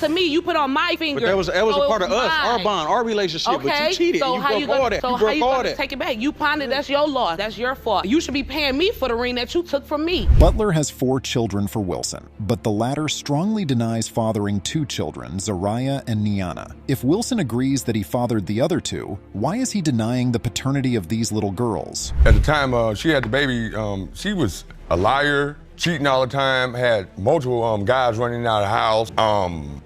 to me. You put on my finger. But that was a part of us, our bond, our relationship. Okay. But you cheated. So You how you broke all gonna, that. so You how broke you all gonna that. take it back? You pondered, that's your loss. That's your fault. You should be paying me for the ring that you took from me. Butler has 4 children for Wilson, but the latter strongly denies fathering 2 children, Zariah and Niana. If Wilson agrees that he fathered the other 2, why is he denying the paternity of these little girls? At the time she had the baby, she was a liar, cheating all the time, had multiple guys running out of the house.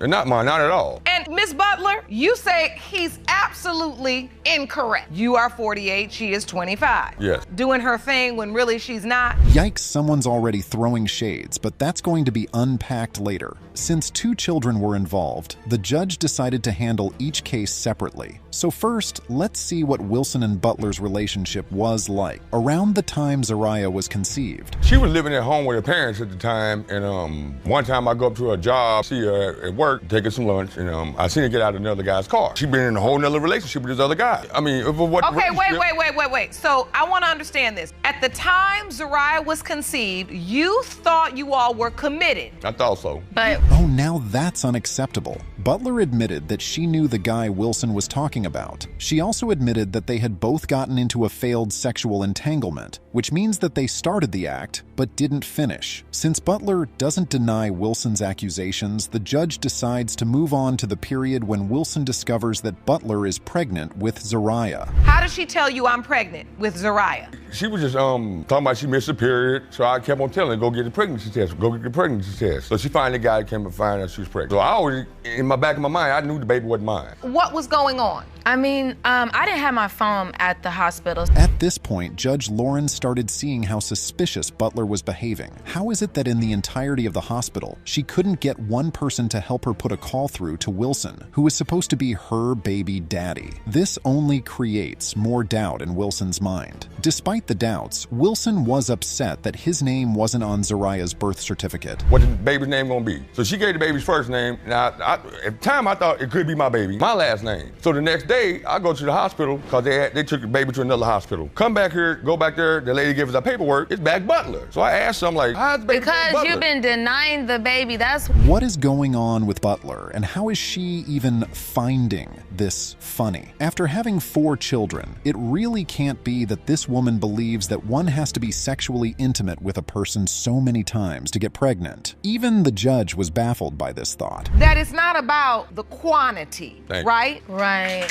And not mine, not at all. And Miss Butler, you say he's absolutely incorrect. You are 48, she is 25. Yes. Doing her thing when really she's not. Yikes, someone's already throwing shades, but that's going to be unpacked later. Since 2 children were involved, the judge decided to handle each case separately. So first, let's see what Wilson and Butler's relationship was like around the time Zariah was conceived. She was living at home with her parents at the time, and one time I go up to her job, see her at work, take her some lunch, and I seen her get out of another guy's car. She'd been in a whole nother relationship with this other guy. I mean, what? Okay, wait. So I want to understand this. At the time Zariah was conceived, you thought you all were committed. I thought so. But oh, now that's unacceptable. Butler admitted that she knew the guy Wilson was talking about. She also admitted that they had both gotten into a failed sexual entanglement, which means that they started the act, but didn't finish. Since Butler doesn't deny Wilson's accusations, the judge decides to move on to the period when Wilson discovers that Butler is pregnant with Zariah. how does she tell you I'm pregnant with Zariah? She was just talking about she missed a period, so I kept on telling her, go get the pregnancy test, go get the pregnancy test. So she finally got it, came to find out she was pregnant. So I always, in my back of my mind, I knew the baby wasn't mine. What was going on? I mean, I didn't have my phone at the hospital. At this point, Judge Lauren started seeing how suspicious Butler was behaving. How is it that in the entirety of the hospital, she couldn't get one person to help her put a call through to Wilson, who was supposed to be her baby daddy? This only creates more doubt in Wilson's mind. Despite the doubts, Wilson was upset that his name wasn't on Zariah's birth certificate. What the baby's name gonna be? So she gave the baby's first name. Now, at the time, I thought it could be my baby, my last name. So the next day, I go to the hospital because they took the baby to another hospital. Come back here, go back there, the lady gives us our paperwork, it's back Butler. So I asked her, I'm like, how's the baby Because Butler? you've been denying the baby, that's... What is going on with Butler, and how is she even finding this funny? After having 4 children, it really can't be that this woman believes that one has to be sexually intimate with a person so many times to get pregnant. Even the judge was baffled by this thought. That it's not about the quantity, Thank you. right? Right.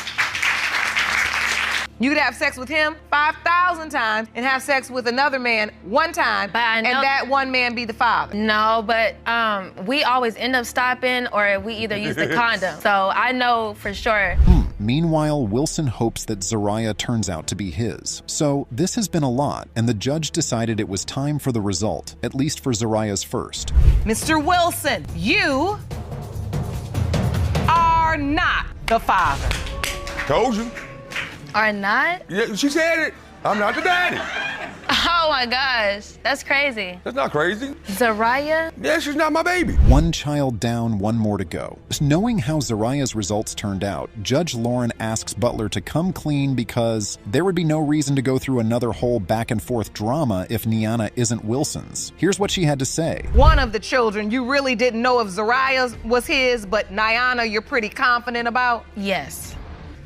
You could have sex with him 5,000 times and have sex with another man 1 time, But I know- and that one man be the father. No, but we always end up stopping, or we either use the condom. So I know for sure. Meanwhile, Wilson hopes that Zariah turns out to be his. So this has been a lot, and the judge decided it was time for the result, at least for Zariah's first. Mr. Wilson, you are not the father. Told you. Or not? Yeah, she said it. I'm not the daddy. Oh my gosh, that's crazy. That's not crazy. Zariah? Yeah, she's not my baby. One child down, one more to go. Knowing how Zariah's results turned out, Judge Lauren asks Butler to come clean because there would be no reason to go through another whole back and forth drama if Niana isn't Wilson's. Here's what she had to say. One of the children, you really didn't know if Zariah was his, but Niana, you're pretty confident about? Yes,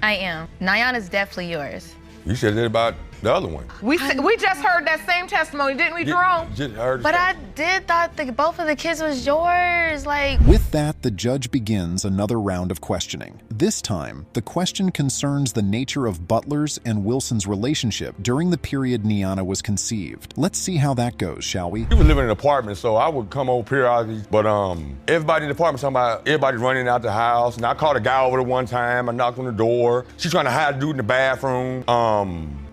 I am. Nyana's definitely yours. You said that about the other one. We just heard that same testimony, didn't we, Jerome? Just heard But it. I did thought both of the kids was yours, like... With that, the judge begins another round of questioning. This time, the question concerns the nature of Butler's and Wilson's relationship during the period Niana was conceived. Let's see how that goes, shall we? We was living in an apartment, so I would come over periodically. But everybody in the apartment, everybody's running out the house. And I called a guy over there one time. I knocked on the door. She's trying to hide a dude in the bathroom.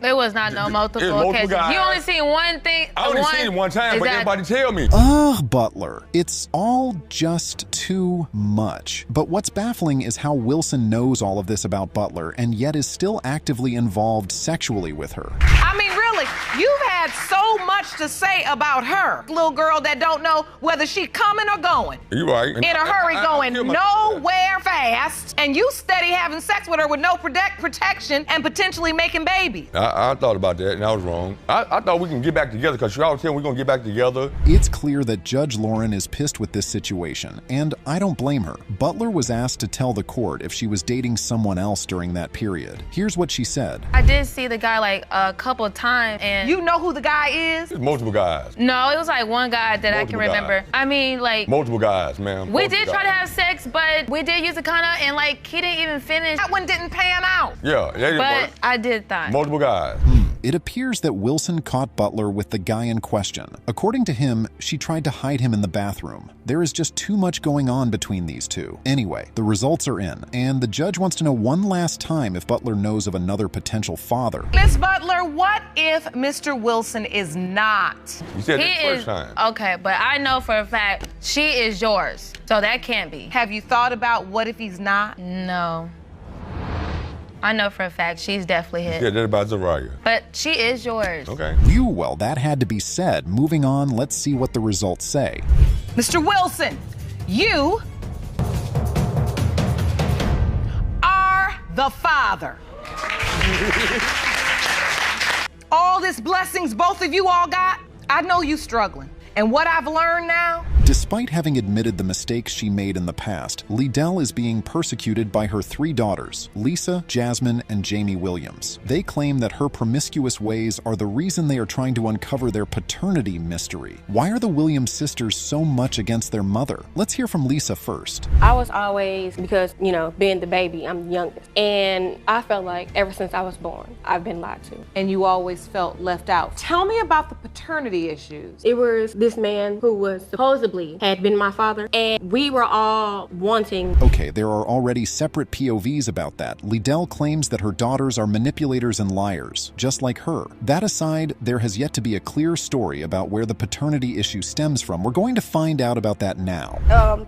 It was not no multiple occasions. guys. You only seen one thing. I only seen it one time, but everybody tell me. Ugh, Butler. It's all just too much. But what's baffling is how Wilson knows all of this about Butler and yet is still actively involved sexually with her. I mean, really, you've had so much to say about her. Little girl that don't know whether she coming or going. You right. In a hurry, going nowhere fast. last, and you steady having sex with her with no protection and potentially making babies. I thought about that, and I was wrong. I thought we can get back together, because she always telling we're going to get back together. It's clear that Judge Lauren is pissed with this situation, and I don't blame her. Butler was asked to tell the court if she was dating someone else during that period. Here's what she said. I did see the guy like a couple of times, and... You know who the guy is? There's multiple guys. No, it was like one guy that I can remember. Guys. I mean, like... Multiple guys, ma'am. We did try to have sex, but we did use a condom, and like, he didn't even finish. That one didn't pan out. Yeah, that didn't But work. I did that. Multiple guys. It appears that Wilson caught Butler with the guy in question. According to him, she tried to hide him in the bathroom. There is just too much going on between these two. Anyway, the results are in, and the judge wants to know one last time if Butler knows of another potential father. Miss Butler, what if Mr. Wilson is not? You said that first time. Okay, but I know for a fact she is yours, so that can't be. Have you thought about what if he's not? No. I know for a fact she's definitely his. Yeah, that's about Zariah. But she is yours. Okay. Well, that had to be said. Moving on, let's see what the results say. Mr. Wilson, you are the father. All this blessings both of you all got, I know you struggling. And what I've learned now? Despite having admitted the mistakes she made in the past, Liddell is being persecuted by her 3 daughters, Lisa, Jasmine, and Jamie Williams. They claim that her promiscuous ways are the reason they are trying to uncover their paternity mystery. Why are the Williams sisters so much against their mother? Let's hear from Lisa first. I was always, because, you know, being the baby, I'm the youngest. And I felt like ever since I was born, I've been lied to. And you always felt left out. Tell me about the paternity issues. It was this man who was supposedly had been my father, and we were all wanting. Okay, there are already separate POVs about that. Liddell claims that her daughters are manipulators and liars, just like her. That aside, there has yet to be a clear story about where the paternity issue stems from. We're going to find out about that now.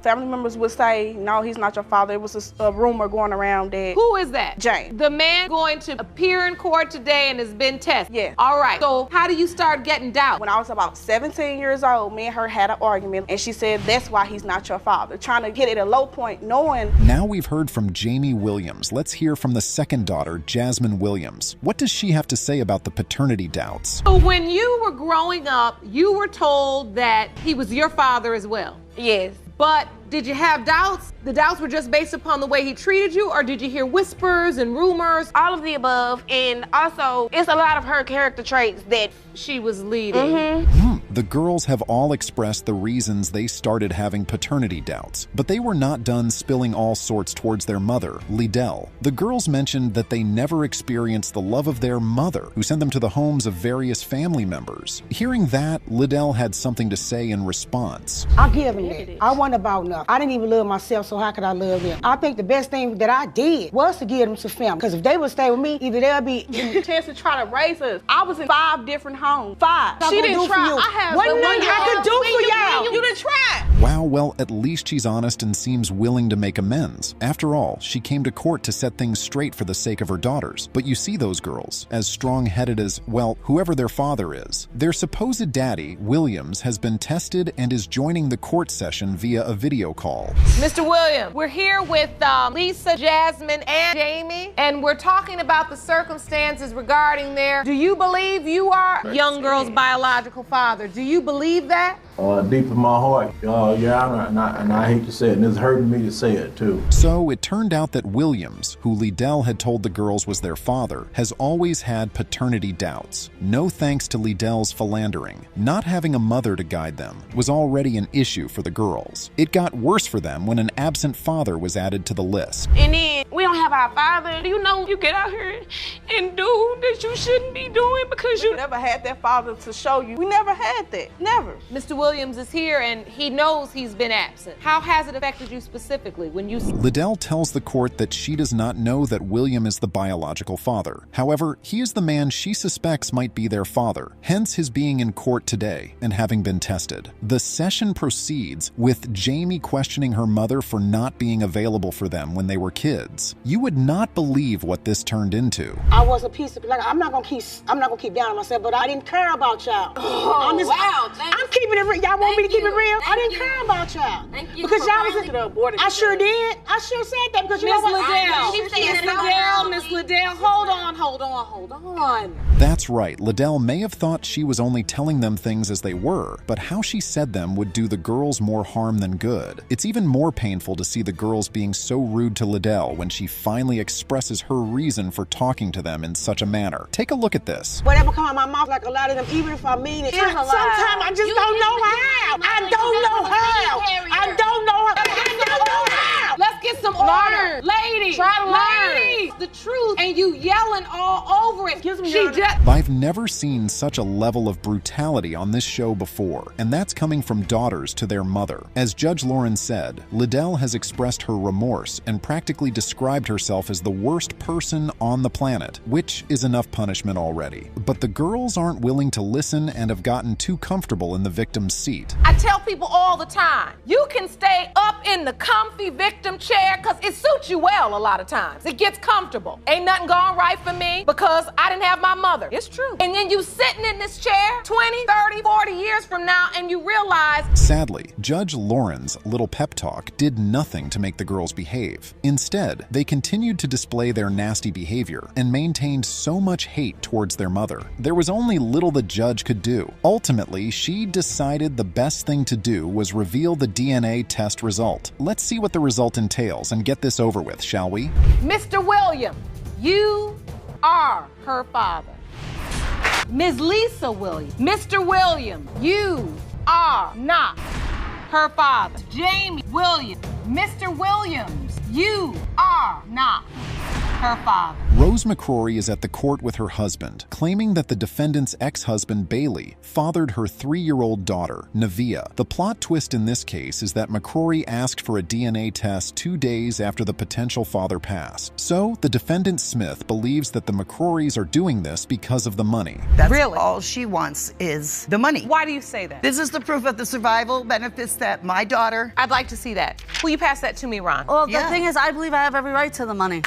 Family members would say, no, he's not your father. It was a rumor going around that. Who is that? Jane. The man going to appear in court today and has been tested? Yeah. All right, so how do you start getting doubt? When I was about 17 years old, me and her had an argument, and she said, that's why he's not your father. Trying to get it at a low point, knowing. Now we've heard from Jamie Williams. Let's hear from the second daughter, Jasmine Williams. What does she have to say about the paternity doubts? So when you were growing up, you were told that he was your father as well? Yes. But did you have doubts? The doubts were just based upon the way he treated you, or did you hear whispers and rumors? All of the above, and also, it's a lot of her character traits that She was leading. The girls have all expressed the reasons they started having paternity doubts, but they were not done spilling all sorts towards their mother, Liddell. The girls mentioned that they never experienced the love of their mother, who sent them to the homes of various family members. Hearing that, Liddell had something to say in response. I give them that. I wasn't about nothing. I didn't even love myself, so how could I love them? I think the best thing that I did was to give them to family, because if they would stay with me, either they'll be in the chance to try to raise us. I was in 5 different homes. 5. She didn't try. I have Wasn't nothing I could do for y'all. You didn't try. Wow, well, at least she's honest and seems willing to make amends. After all, she came to court to set things straight for the sake of her daughters. But you see those girls, as strong-headed as, well, whoever their father is. Their supposed daddy, Williams, has been tested and is joining the court session via a video call. Mr. Williams, we're here with Lisa, Jasmine, and Jamie, and we're talking about the circumstances regarding do you believe you are young girl's biological father? Do you believe that? Deep in my heart, yeah, and I hate to say it, and it's hurting me to say it too. So it turned out that Williams, who Liddell had told the girls was their father, has always had paternity doubts. No thanks to Liddell's philandering. Not having a mother to guide them was already an issue for the girls. It got worse for them when an absent father was added to the list. And then we don't have our father. You know, you get out here and do that you shouldn't be doing because you never had that father to show you. We never had that. Never. Mr. Williams is here and he knows he's been absent. How has it affected you specifically when you... Liddell tells the court that she does not know that William is the biological father. However, he is the man she suspects might be their father, hence his being in court today and having been tested. The session proceeds with Jamie questioning her mother for not being available for them when they were kids. You would not believe what this turned into. I was a piece of, I'm not gonna keep down on myself, but I didn't care about y'all. I'm keeping it real. Y'all want me to keep it real? I didn't care about y'all. Thank you. Because y'all was the aborted. I sure did. I sure said that because you know what? Miss Liddell, hold on. That's right, Liddell may have thought she was only telling them things as they were, but how she said them would do the girls more harm than good. It's even more painful to see the girls being so rude to Liddell when she finally expresses her reason for talking to them in such a manner. Take a look at this. Whatever come out of my mouth, like a lot of them, even if I mean it, sometimes I just don't know how. I don't know how. I don't know how. Let's get some order. Ladies, Try to learn. ladies, the truth, and you yelling all over it. I've never seen such a level of brutality on this show before, and that's coming from daughters to their mother. As Judge Lauren said, Liddell has expressed her remorse and practically described herself as the worst person on the planet, which is enough punishment already. But the girls aren't willing to listen and have gotten too comfortable in the victim's seat. I tell people all the time, you can stay up in the comfy victim chair because it suits you well a lot of times. It gets comfortable. Ain't nothing gone right for me because I didn't have my mother. It's true. And then you sitting in this chair 20, 30, 40 years from now and you realize... Sadly, Judge Lauren's little pep talk did nothing to make the girls behave. Instead, they continued to display their nasty behavior and maintained so much hate towards their mother. There was only little the judge could do. Ultimately, she decided the best thing to do was reveal the DNA test result. Let's see what the result entails and get this over with, shall we? Mr. Williams, you are her father. Ms. Lisa Williams, Mr. Williams, you are not her father. Jamie Williams, Mr. Williams, you are not her father. Rose McCroy is at the court with her husband, claiming that the defendant's ex-husband, Bailey, fathered her 3-year-old daughter, Nevaeh. The plot twist in this case is that McCroy asked for a DNA test 2 days after the potential father passed. So, the defendant, Smith, believes that the McCroys are doing this because of the money. That's really all she wants is the money. Why do you say that? This is the proof of the survival benefits that my daughter... I'd like to see that. Will you pass that to me, Ron? Well, the thing is, I believe I have every right to the money.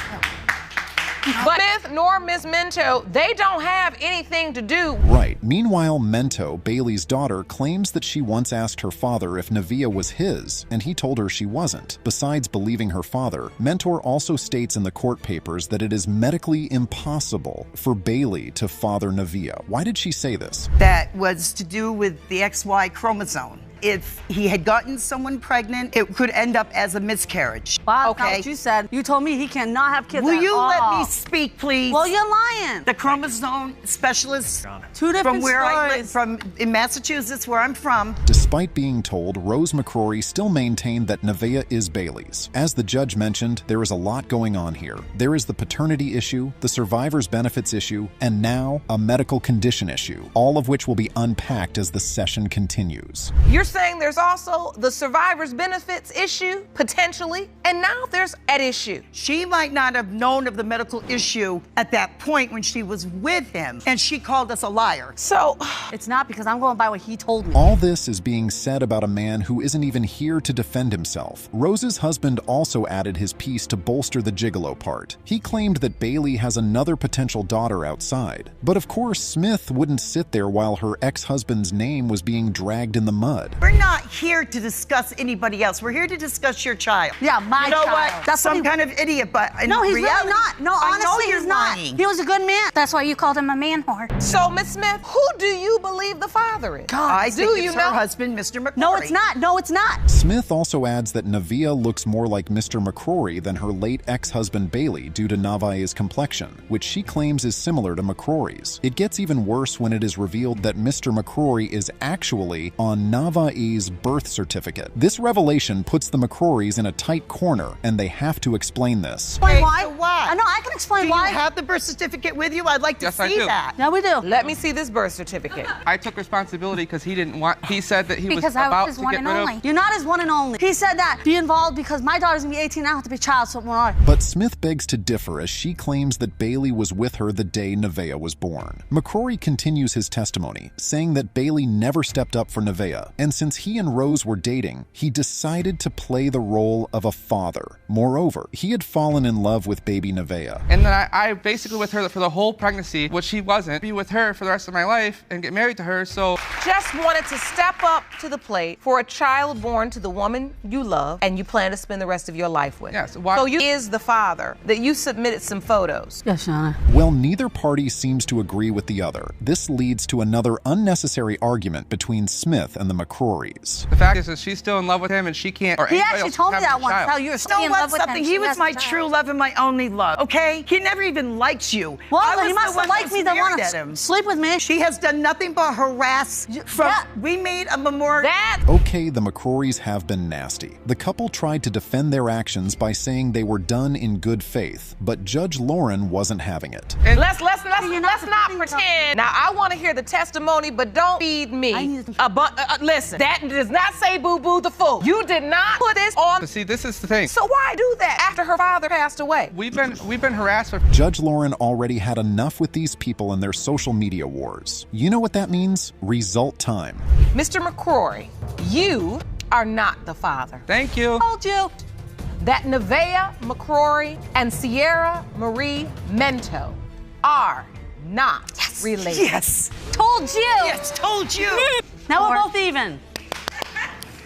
But Smith nor Ms. Mento, they don't have anything to do. Right. Meanwhile, Mento, Bailey's daughter, claims that she once asked her father if Nevaeh was his, and he told her she wasn't. Besides believing her father, Mentor also states in the court papers that it is medically impossible for Bailey to father Nevaeh. Why did she say this? That was to do with the XY chromosome. If he had gotten someone pregnant, it could end up as a miscarriage. Wow, okay. That's not what you said. You told me he cannot have kids. Will you let me speak, please? Well, you're lying. The chromosome specialist Two different from where stories. I live, from in Massachusetts, where I'm from. Despite being told, Rose McCrory still maintained that Nevaeh is Bailey's. As the judge mentioned, there is a lot going on here. There is the paternity issue, the survivor's benefits issue, and now a medical condition issue, all of which will be unpacked as the session continues. You're saying there's also the survivor's benefits issue, potentially, and now there's at issue. She might not have known of the medical issue at that point when she was with him, and she called us a liar. So, it's not because I'm going by what he told me. All this is being said about a man who isn't even here to defend himself. Rose's husband also added his piece to bolster the gigolo part. He claimed that Bailey has another potential daughter outside. But of course, Smith wouldn't sit there while her ex-husband's name was being dragged in the mud. We're not here to discuss anybody else. We're here to discuss your child. Yeah, my child. You know what? That's some kind of idiot, but in no, he's reality, really not. No, honestly, he's not. lying. He was a good man. That's why you called him a man whore. So, Miss Smith, who do you believe the father is? God, I think it's her husband, Mr. McCrory. No, it's not. No, it's not. Smith also adds that Nevaeh looks more like Mr. McCrory than her late ex-husband Bailey due to Nevaeh's complexion, which she claims is similar to McCrory's. It gets even worse when it is revealed that Mr. McCrory is actually on Nevaeh's birth certificate. This revelation puts the McCrorys in a tight corner, and they have to explain this. Explain why? So why? I know, I can explain do why. Do you have the birth certificate with you? I'd like to Yes, I see do. that. Yeah, we do. Let me see this birth certificate. I took responsibility because he didn't want, he said that he Because was I about was his to one get and rid only. of. You're not his one and only. He said that. Be involved because my daughter's gonna be 18 now, I have to be child support. But Smith begs to differ as she claims that Bailey was with her the day Nevaeh was born. McCrory continues his testimony, saying that Bailey never stepped up for Nevaeh and since he and Rose were dating, he decided to play the role of a father. Moreover, he had fallen in love with baby Nevaeh. And then I basically with her for the whole pregnancy, which she wasn't, be with her for the rest of my life and get married to her, so. Just wanted to step up to the plate for a child born to the woman you love and you plan to spend the rest of your life with. Yes. So you is the father that you submitted some photos. Yes, Your Honor. Well, neither party seems to agree with the other. This leads to another unnecessary argument between Smith and the McCrories. The fact is that she's still in love with him and she can't, or He anybody actually else told me have that a once, child. how you were still Know in love what, with him. something? She He was has my a child. true love and my only love, okay? He never even liked you. Well, I then he was must the one have liked that me to stared want at to him. sleep with me. She has done nothing but harass. We made a memorial. Okay, the McCrories have been nasty. The couple tried to defend their actions by saying they were done in good faith, but Judge Lauren wasn't having it. And let's not pretend. Now I want to hear the testimony, but don't feed me. Listen, that does not say Boo Boo the fool. You did not put this on. But see, this is the thing. So why do that after her father passed away? We've been harassed for. Judge Lauren already had enough with these people and their social media wars. You know what that means? Result time. Mr. McCroy, you are not the father. Thank you. Told you that Nevaeh McCroy and Sierra Marie Mento are not related. Yes. Told you. Yes, told you. Now we're both even.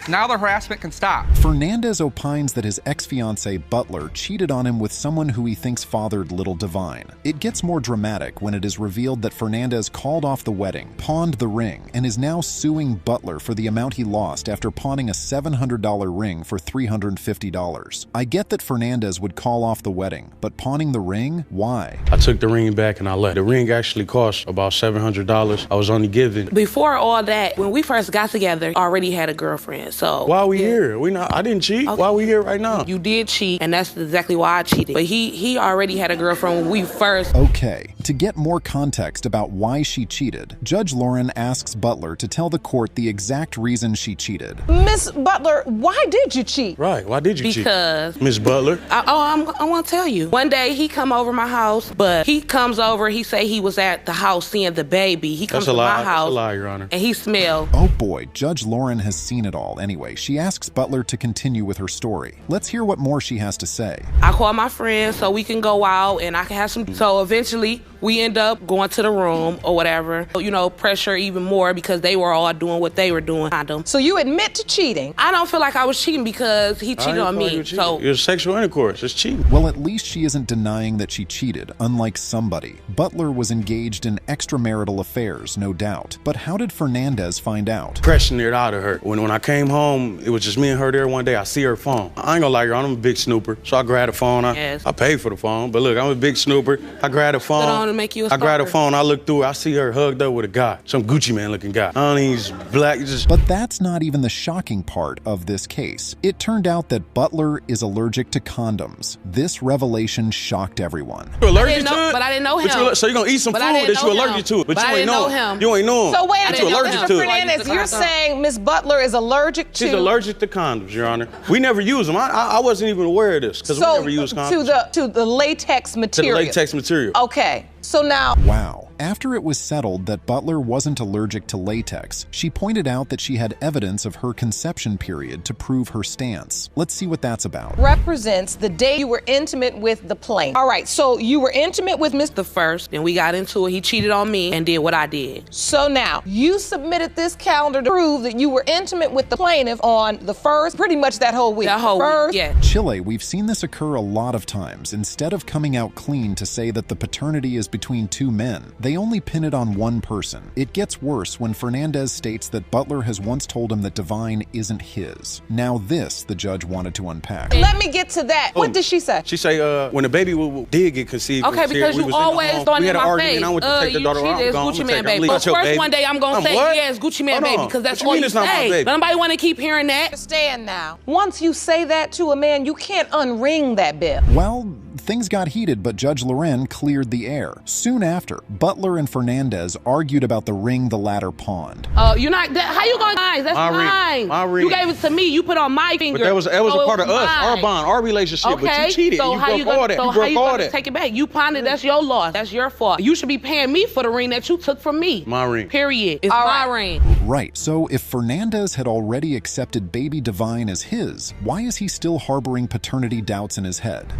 Now the harassment can stop. Fernandez opines that his ex-fiancée Butler cheated on him with someone who he thinks fathered little Divine. It gets more dramatic when it is revealed that Fernandez called off the wedding, pawned the ring, and is now suing Butler for the amount he lost after pawning a $700 ring for $350. I get that Fernandez would call off the wedding, but pawning the ring? Why? I took the ring back and I left. The ring actually cost about $700. I was only given. Before all that, when we first got together, I already had a girlfriend. So why are we here? I didn't cheat. Okay. Why are we here right now? You did cheat, and that's exactly why I cheated. But he already had a girlfriend when we first. Okay, to get more context about why she cheated, Judge Lauren asks Butler to tell the court the exact reason she cheated. Miss Butler, why did you cheat? Right, why did you cheat? Because Miss Butler. I want to tell you. One day he come over my house, but he comes over, he say he was at the house seeing the baby. He comes to my house. That's a lie, Your Honor. And he smelled. Oh boy, Judge Lauren has seen it all. Anyway, she asks Butler to continue with her story. Let's hear what more she has to say. I call my friends so we can go out and I can have some. So eventually we end up going to the room or whatever. You know, pressure even more because they were all doing what they were doing. So you admit to cheating? I don't feel like I was cheating because he cheated on me. So it was sexual intercourse. It's cheating. Well, at least she isn't denying that she cheated, unlike somebody. Butler was engaged in extramarital affairs, no doubt. But how did Fernandez find out? Pressing it out of her. When I came home, it was just me and her there one day. I see her phone. I ain't gonna lie, I'm a big snooper. So I grabbed the phone. I paid for the phone. But look, I'm a big snooper. I grabbed the phone. I grabbed the phone. I look through. I see her hugged up with a guy. Some Gucci man looking guy. I don't think he's black. But that's not even the shocking part of this case. It turned out that Butler is allergic to condoms. This revelation shocked everyone. You allergic to it? But I didn't know him. So you're gonna eat some food that you allergic to it, but you ain't know him. You ain't know him. So wait a minute, you allergic to Fernandez, you're saying Miss Butler is allergic to? She's allergic to condoms, Your Honor. We never use them. I wasn't even aware of this because we never use condoms. To the latex material. To the latex material. Okay. So now. Wow. After it was settled that Butler wasn't allergic to latex, she pointed out that she had evidence of her conception period to prove her stance. Let's see what that's about. Represents the day you were intimate with the plaintiff. All right, so you were intimate with Mr. First, and we got into it. He cheated on me and did what I did. So now, you submitted this calendar to prove that you were intimate with the plaintiff on the first, pretty much that whole week. That whole week, yeah. Chile, we've seen this occur a lot of times. Instead of coming out clean to say that the paternity is between two men, they only pin it on one person. It gets worse when Fernandez states that Butler has once told him that Divine isn't his. Now this, the judge wanted to unpack. Let me get to that. What did she say? She say when the baby did get conceived. Okay, because you always throwing in my face. I went to take the daughter out. It's Gucci Man baby. But first one day I'm gonna say yes, Gucci Man baby, because that's all you say. But nobody want to keep hearing that. Understand now. Once you say that to a man, you can't unring that bell. Well, things got heated, but Judge Loren cleared the air. Soon after, Butler and Fernandez argued about the ring the latter pawned. Oh, you're not. How you gonna lie? That's mine. My ring. You gave it to me. You put on my finger. But that was a part of us, our bond, our relationship. Okay. But you cheated. So and you broke all that. So how you gonna take it back? You pawned it. That's your loss. That's your fault. You should be paying me for the ring that you took from me. My ring. Period. It's my ring. Right, so if Fernandez had already accepted baby Divine as his, why is he still harboring paternity doubts in his head?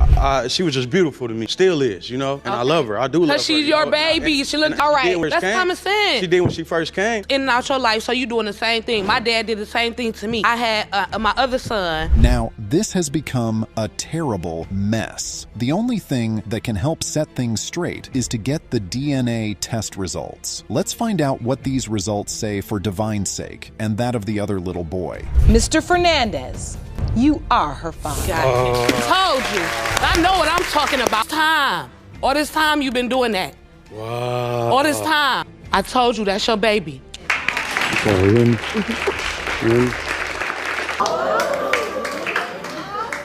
She was just beautiful to me. Still is, you know? And I love her. I do love her. Because she's your baby. She look all right. That's common sense. She did when she first came. In and out your life, so you doing the same thing. My dad did the same thing to me. I had my other son. Now, this has become a terrible mess. The only thing that can help set things straight is to get the DNA test results. Let's find out what these results say for Divine's sake and that of the other little boy. Mr. Fernandez, you are her father. Told you. I know what I'm talking about. Time. All this time you've been doing that. Wow. All this time. I told you that's your baby.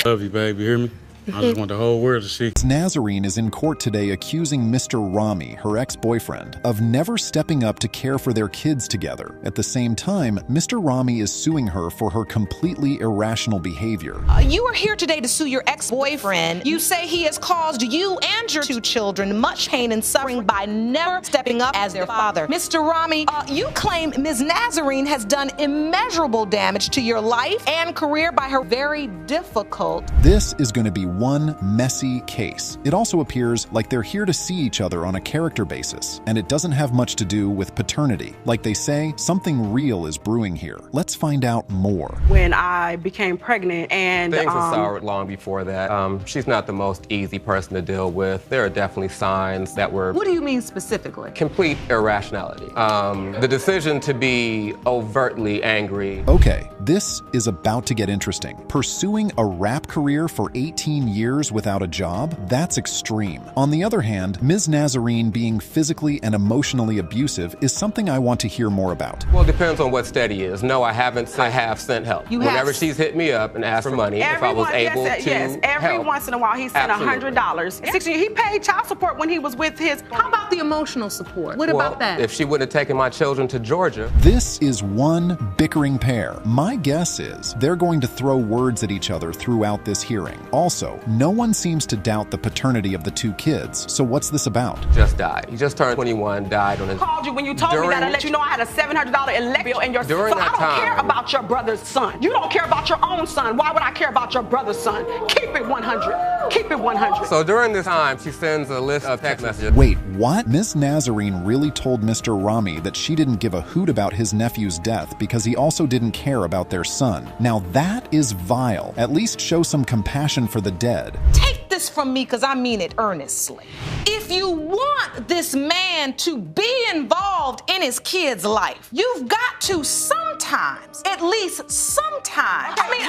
Love you, baby. Hear me? I just want the whole world to see. Nazarene is in court today accusing Mr. Rammy, her ex-boyfriend, of never stepping up to care for their kids together. At the same time, Mr. Rammy is suing her for her completely irrational behavior. You are here today to sue your ex-boyfriend. You say he has caused you and your 2 children much pain and suffering by never stepping up as their father. Mr. Rammy, you claim Ms. Nazarene has done immeasurable damage to your life and career by her very difficult. This is going to be one messy case. It also appears like they're here to see each other on a character basis, and it doesn't have much to do with paternity. Like they say, something real is brewing here. Let's find out more. When I became pregnant and things had soured long before that. She's not the most easy person to deal with. There are definitely signs that were... What do you mean specifically? Complete irrationality. The decision to be overtly angry. Okay, this is about to get interesting. Pursuing a rap career for 18 years without a job? That's extreme. On the other hand, Ms. Nazarene being physically and emotionally abusive is something I want to hear more about. Well, it depends on what steady is. No, I haven't. I have sent help. Whenever she's hit me up and asked for money, if I was able to Yes, every help, once in a while he sent $100. 6 years, he paid child support when he was with his... How about the emotional support? What about that? If she wouldn't have taken my children to Georgia... This is one bickering pair. My guess is they're going to throw words at each other throughout this hearing. Also, no one seems to doubt the paternity of the 2 kids, so what's this about? Just died. He just turned 21, died on his... I called you when you told me that I let you know I had a $700 electric bill and your... During so that I don't time, care about your brother's son. You don't care about your own son. Why would I care about your brother's son? Keep it 100. Keep it 100. So during this time, she sends a list of text messages. Wait, what? Ms. Nazarene really told Mr. Rammy that she didn't give a hoot about his nephew's death because he also didn't care about their son. Now that is vile. At least show some compassion for the dead. Take this from me because I mean it earnestly. If you want this man to be involved in his kid's life, you've got to sometimes, at least sometimes. I mean,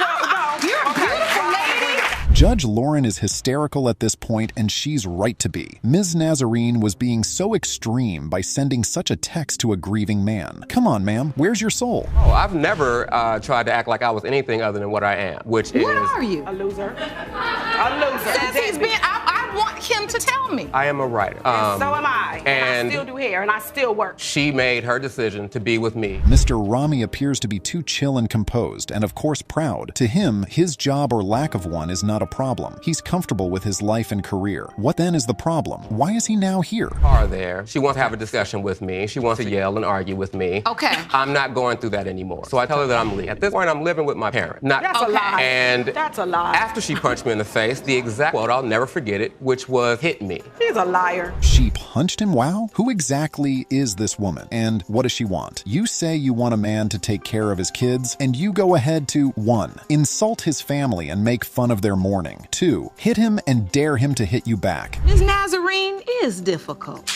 you're a beautiful lady. Judge Lauren is hysterical at this point, and she's right to be. Ms. Nazarene was being so extreme by sending such a text to a grieving man. Come on, ma'am, where's your soul? Oh, I've never tried to act like I was anything other than what I am, which is... What are you? A loser. A loser. Since he's been, I want him to tell me. I am a writer. And so am I. And I still do hair, and I still work. She made her decision to be with me. Mr. Rammy appears to be too chill and composed, and of course proud. To him, his job or lack of one is not a problem. He's comfortable with his life and career. What then is the problem? Why is he now here? There. She wants to have a discussion with me. She wants to yell and argue with me. Okay. I'm not going through that anymore. So I tell her that I'm leaving. At this point, I'm living with my parents. That's a lie. And that's a lie. After she punched me in the face, the exact quote, I'll never forget it, which was, hit me. She's a liar. She punched him? Wow. Who exactly is this woman? And what does she want? You say you want a man to take care of his kids, and you go ahead to 1. Insult his family and make fun of their mourning. 2. Hit him and dare him to hit you back. Ms. Nazarene is difficult.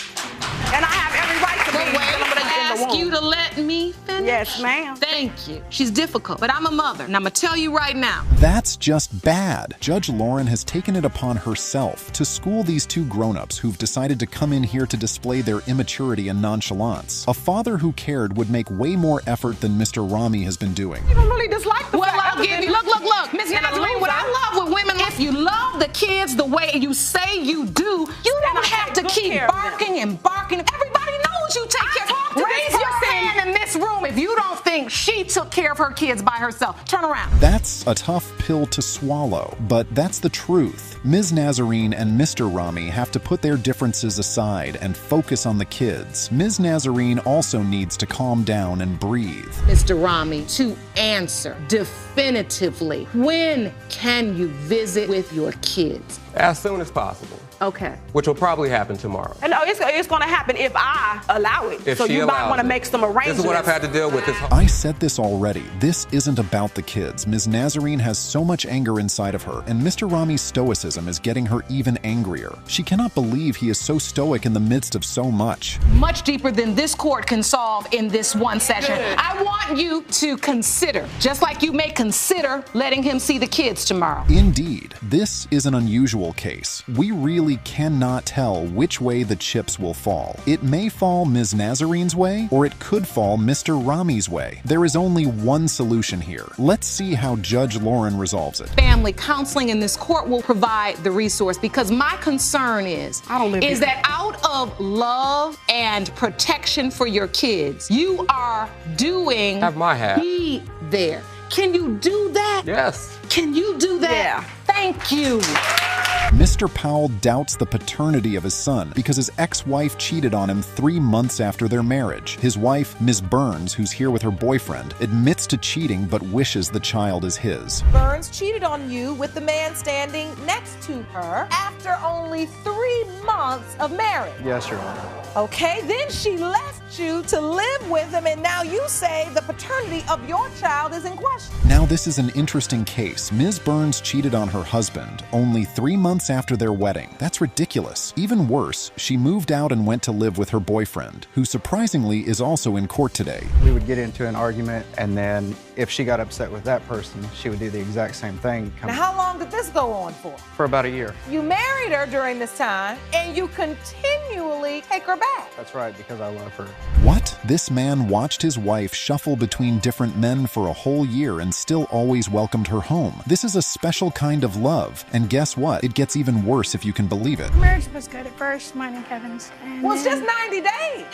And I have every right to be. Wait, I'm gonna ask you to let me finish. Yes, ma'am. Thank you. She's difficult, but I'm a mother, and I'm gonna tell you right now. That's just bad. Judge Lauren has taken it upon herself to school these 2 grown-ups who've decided to come in here to display their immaturity and nonchalance. A father who cared would make way more effort than Mr. Rammy has been doing. You don't really dislike the fact I'll give you. Look, Ms. Nazarene, what I love with women, if you love the kids the way you say you do, you don't have to keep barking and barking. Everybody knows you take care. Raise your hand in this room home if you don't think she took care of her kids by herself. Turn around. That's a tough pill to swallow, but that's the truth. Ms. Nazarene and Mr. Rammy have to put their differences aside and focus on the kids. Ms. Nazarene also needs to calm down and breathe. Mr. Rammy, to answer definitively, when can you visit with your kids? As soon as possible. Okay. Which will probably happen tomorrow. And it's going to happen if I allow it. If so she you might allows want to it. make some arrangements. This is what I've had to deal with this whole. I said this already. This isn't about the kids. Ms. Nazarene has so much anger inside of her, and Mr. Rammy's stoicism is getting her even angrier. She cannot believe he is so stoic in the midst of so much. Much deeper than this court can solve in this one session. Good. I want you to consider, just like you may consider letting him see the kids tomorrow. Indeed, this is an unusual case. We really cannot tell which way the chips will fall. It may fall Ms. Nazarene's way, or it could fall Mr. Rammy's way. There is only one solution here. Let's see how Judge Lauren resolves it. Family counseling in this court will provide the resource, because my concern is that out of love and protection for your kids, you are doing Have my hat. Be there. Can you do that? Yes. Can you do that? Yeah. Thank you. Mr. Powell doubts the paternity of his son because his ex-wife cheated on him 3 months after their marriage. His wife, Ms. Burns, who's here with her boyfriend, admits to cheating but wishes the child is his. Burns cheated on you with the man standing next to her after only 3 months of marriage. Yes, Your Honor. Okay, then she left you to live with him, and now you say the paternity of your child is in question. Now this is an interesting case. Ms. Burns cheated on her husband only 3 months after their wedding. That's ridiculous. Even worse, she moved out and went to live with her boyfriend, who surprisingly is also in court today. We would get into an argument, and then if she got upset with that person, she would do the exact same thing. Now, how long did this go on for? For about a year. You married her during this time, and you continually take her back. That's right, because I love her. What? This man watched his wife shuffle between different men for a whole year and still always welcomed her home. This is a special kind of love. And guess what? It gets even worse if you can believe it. Marriage was good at first, mine and Kevin's. Well, it's just 90 days.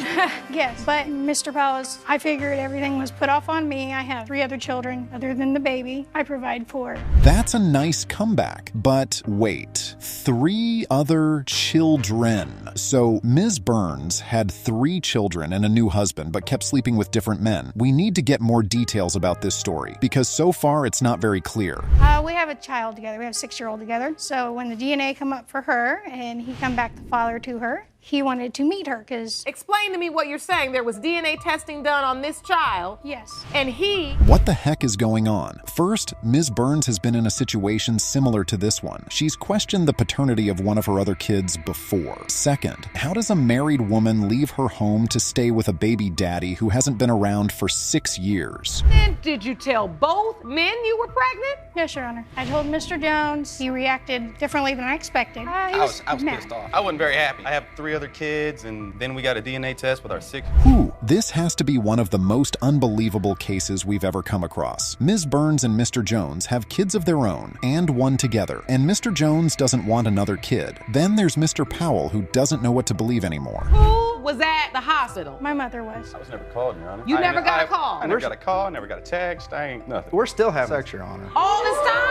Yes, but Mr. Powell's, I figured everything was put off on me. I have 3 other children other than the baby I provide for. That's a nice comeback. But wait, 3 other children. So Ms. Burns had 3 children and a new husband, but kept sleeping with different men. We need to get more details about this story, because so far it's not very clear. We have a child together. We have a 6-year-old together. So when the DNA come up for her and he come back the father to her, he wanted to meet her because... Explain to me what you're saying. There was DNA testing done on this child. Yes. And he... What the heck is going on? First, Ms. Burns has been in a situation similar to this one. She's questioned the paternity of one of her other kids before. Second, how does a married woman leave her home to stay with a baby daddy who hasn't been around for 6 years? Then did you tell both men you were pregnant? Yes, Your Honor. I told Mr. Jones. He reacted differently than I expected. I was pissed off. I wasn't very happy. I have 3 other kids, and then we got a DNA test with our 6th. Whew, this has to be one of the most unbelievable cases we've ever come across. Ms. Burns and Mr. Jones have kids of their own, and one together, and Mr. Jones doesn't want another kid. Then there's Mr. Powell, who doesn't know what to believe anymore. Who was at the hospital? My mother was. I was never called, Your Honor. You never got a call? I never got a call, I never got a text, I ain't nothing. We're still having sex, Your Honor. All this time?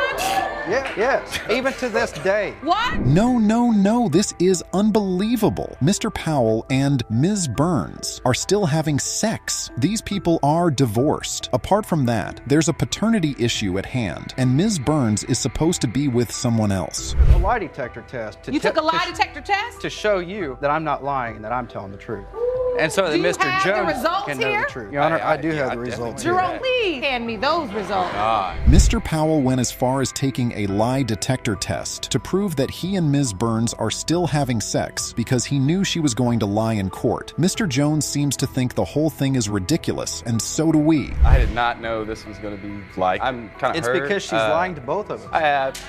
Yeah, yes. Even to this day. What? No, no, no. This is unbelievable. Mr. Powell and Ms. Burns are still having sex. These people are divorced. Apart from that, there's a paternity issue at hand, and Ms. Burns is supposed to be with someone else. A lie detector test. You took a lie detector test? To show you that I'm not lying and that I'm telling the truth. And so that Mr. Jones can know the truth. Your Honor, I do have the results here. Jerome, please hand me those results. Mr. Powell went as far as taking a lie detector test to prove that he and Ms. Burns are still having sex because he knew she was going to lie in court. Mr. Jones seems to think the whole thing is ridiculous, and so do we. I did not know this was going to be like. I'm kind of hurt. It's because she's lying to both of us.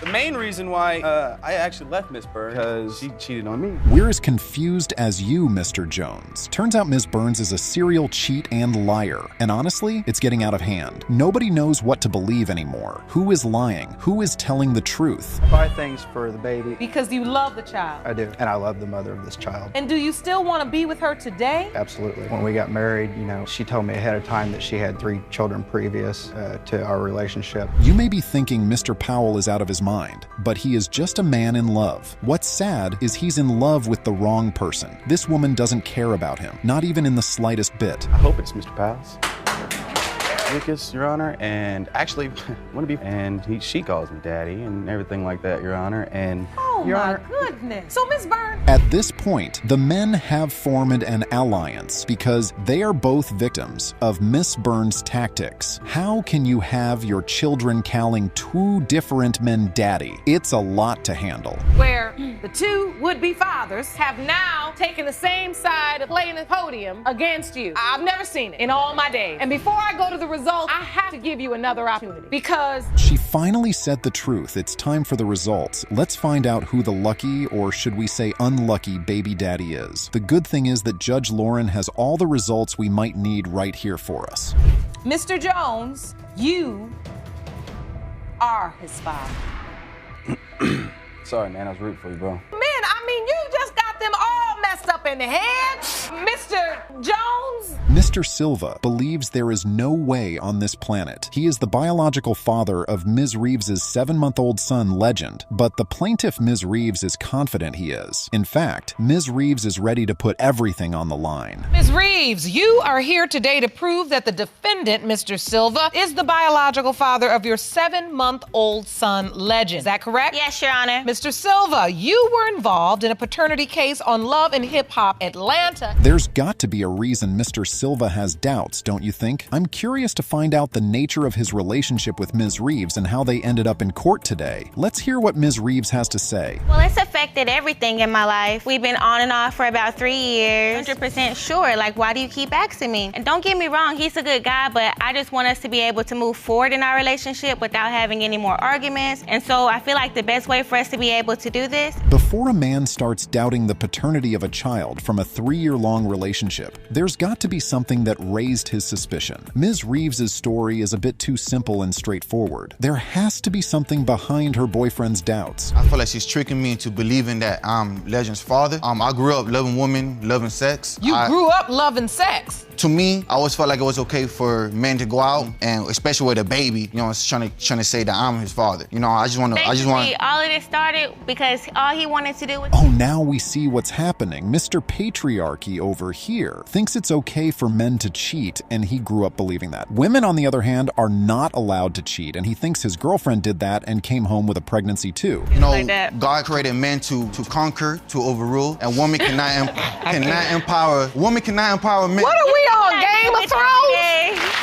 The main reason why I actually left Miss Burns because she cheated on me. We're as confused as you, Mr. Jones. Turns out Ms. Burns is a serial cheat and liar. And honestly, it's getting out of hand. Nobody knows what to believe anymore. Who is lying? Who is telling the truth? I buy things for the baby. Because you love the child. I do. And I love the mother of this child. And do you still want to be with her today? Absolutely. When we got married, she told me ahead of time that she had 3 children previous to our relationship. You may be thinking Mr. Powell is out of his mind, but he is just a man in love. What's sad is he's in love with the wrong person. This woman doesn't care about him, not even in the slightest bit. I hope it's Mr. Powell's. Lucas, Your Honor, and actually, she calls me daddy and everything like that, Your Honor, and oh my goodness. So Miss Burns. At this point, the men have formed an alliance because they are both victims of Miss Burns' tactics. How can you have your children calling 2 different men daddy? It's a lot to handle. Where the 2 would-be fathers have now taken the same side of playing the podium against you. I've never seen it in all my days. And before I go to the results, I have to give you another opportunity because she finally said the truth. It's time for the results. Let's find out who the lucky, or should we say unlucky, baby daddy is. The good thing is that Judge Lauren has all the results we might need right here for us. Mr. Jones, you are his father. Sorry, man, I was rooting for you, bro. You just got them all messed up in the head. Mr. Jones? Mr. Silva believes there is no way on this planet. He is the biological father of Ms. Reeves' 7-month-old son, Legend, but the plaintiff, Ms. Reeves, is confident he is. In fact, Ms. Reeves is ready to put everything on the line. Ms. Reeves, you are here today to prove that the defendant, Mr. Silva, is the biological father of your 7-month-old son, Legend. Is that correct? Yes, Your Honor. Mr. Silva, you were involved in a paternity case on Love and Hip Hop Atlanta. There's got to be a reason Mr. Silva has doubts, don't you think? I'm curious to find out the nature of his relationship with Ms. Reeves and how they ended up in court today. Let's hear what Ms. Reeves has to say. Well, it's affected everything in my life. We've been on and off for about 3 years. 100% sure. Like, why do you keep asking me? And don't get me wrong, he's a good guy, but I just want us to be able to move forward in our relationship without having any more arguments. And so I feel like the best way for us to be able to do this. Before a man starts doubting the paternity of a child from a 3-year-long relationship, there's got to be something that raised his suspicion. Ms. Reeves' story is a bit too simple and straightforward. There has to be something behind her boyfriend's doubts. I feel like she's tricking me into believing that I'm Legend's father. I grew up loving women, loving sex. You grew up loving sex? To me, I always felt like it was okay for men to go out, and especially with a baby, trying to say that I'm his father. I just want. All of this started because all he wanted to do was. Oh, now we see what's happening. Mr. Patriarchy over here thinks it's okay for men to cheat, and he grew up believing that. Women, on the other hand, are not allowed to cheat, and he thinks his girlfriend did that and came home with a pregnancy too. God created men to conquer, to overrule, and women cannot empower. Women cannot empower men. What are we on, Game of Thrones?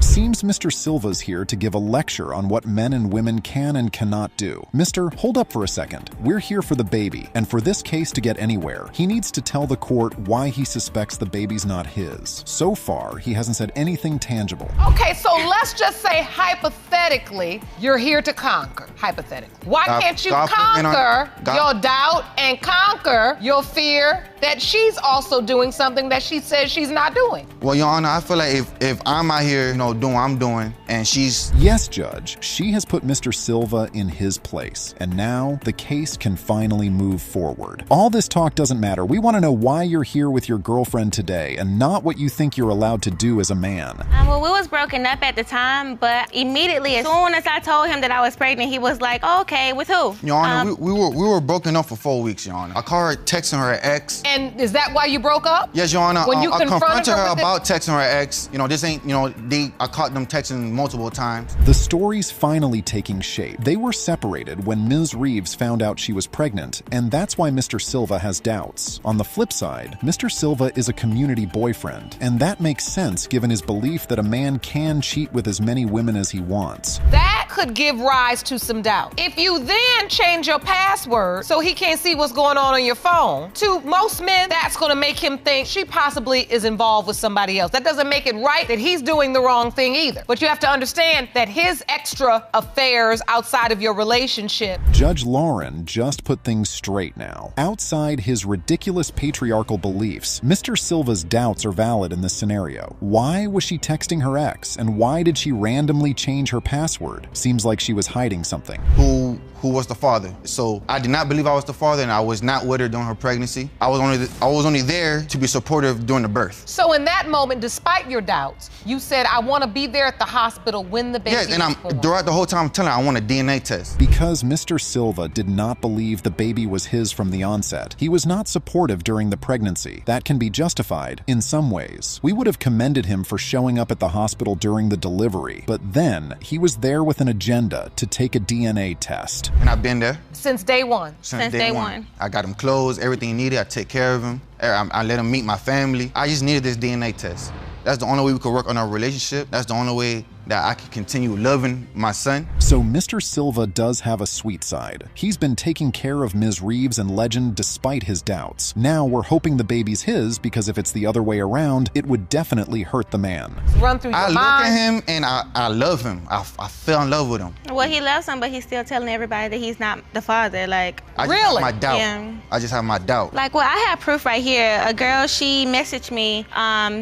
Seems Mr. Silva's here to give a lecture on what men and women can and cannot do. Mister, hold up for a second. We're here for the baby, and for this case to get anywhere, he needs to tell the court why he suspects the baby's not his. So far, he hasn't said anything tangible. Okay, so let's just say hypothetically, you're here to conquer. Hypothetically. Why can't you conquer your doubt and conquer your fear that she's also doing something that she says she's not doing? Well, Your Honor, I feel like if I'm out here, doing what I'm doing, and she's... Yes, Judge. She has put Mr. Silva in his place, and now the case can finally move forward. All this talk doesn't matter. We want to know why you're here with your girlfriend today, and not what you think you're allowed to do as a man. Well, we was broken up at the time, but immediately, as soon as I told him that I was pregnant, he was like, oh, okay, with who? Your Honor, we were broken up for 4 weeks, Your Honor. I called her texting her ex. And is that why you broke up? Yes, Your Honor. When you I confronted her with about texting her ex. This ain't, I caught them texting multiple times. The story's finally taking shape. They were separated when Ms. Reeves found out she was pregnant, and that's why Mr. Silva has doubts. On the flip side, Mr. Silva is a community boyfriend, and that makes sense given his belief that a man can cheat with as many women as he wants. That that could give rise to some doubt. If you then change your password so he can't see what's going on your phone, to most men, that's gonna make him think she possibly is involved with somebody else. That doesn't make it right that he's doing the wrong thing either. But you have to understand that his extra affairs outside of your relationship. Judge Lauren just put things straight now. Outside his ridiculous patriarchal beliefs, Mr. Silva's doubts are valid in this scenario. Why was she texting her ex, and why did she randomly change her password? Seems like she was hiding something. Who was the father? So I did not believe I was the father, and I was not with her during her pregnancy. I was only there to be supportive during the birth. So in that moment, despite your doubts, you said, I want to be there at the hospital when the baby is born. Yes, and throughout the whole time I'm telling her I want a DNA test. Because Mr. Silva did not believe the baby was his from the onset, he was not supportive during the pregnancy. That can be justified in some ways. We would have commended him for showing up at the hospital during the delivery, but then he was there with an agenda to take a DNA test. And I've been there. Since day one? Since day one. I got him clothes, everything he needed, I take care of him. I let him meet my family. I just needed this DNA test. That's the only way we could work on our relationship. That's the only way that I can continue loving my son. So Mr. Silva does have a sweet side. He's been taking care of Ms. Reeves and Legend despite his doubts. Now we're hoping the baby's his, because if it's the other way around, it would definitely hurt the man. Run through your mind. I look at him and I love him. I fell in love with him. Well, he loves him, but he's still telling everybody that he's not the father. Like, I just have my doubt. Yeah. I just have my doubt. Like, well, I have proof right here. A girl, she messaged me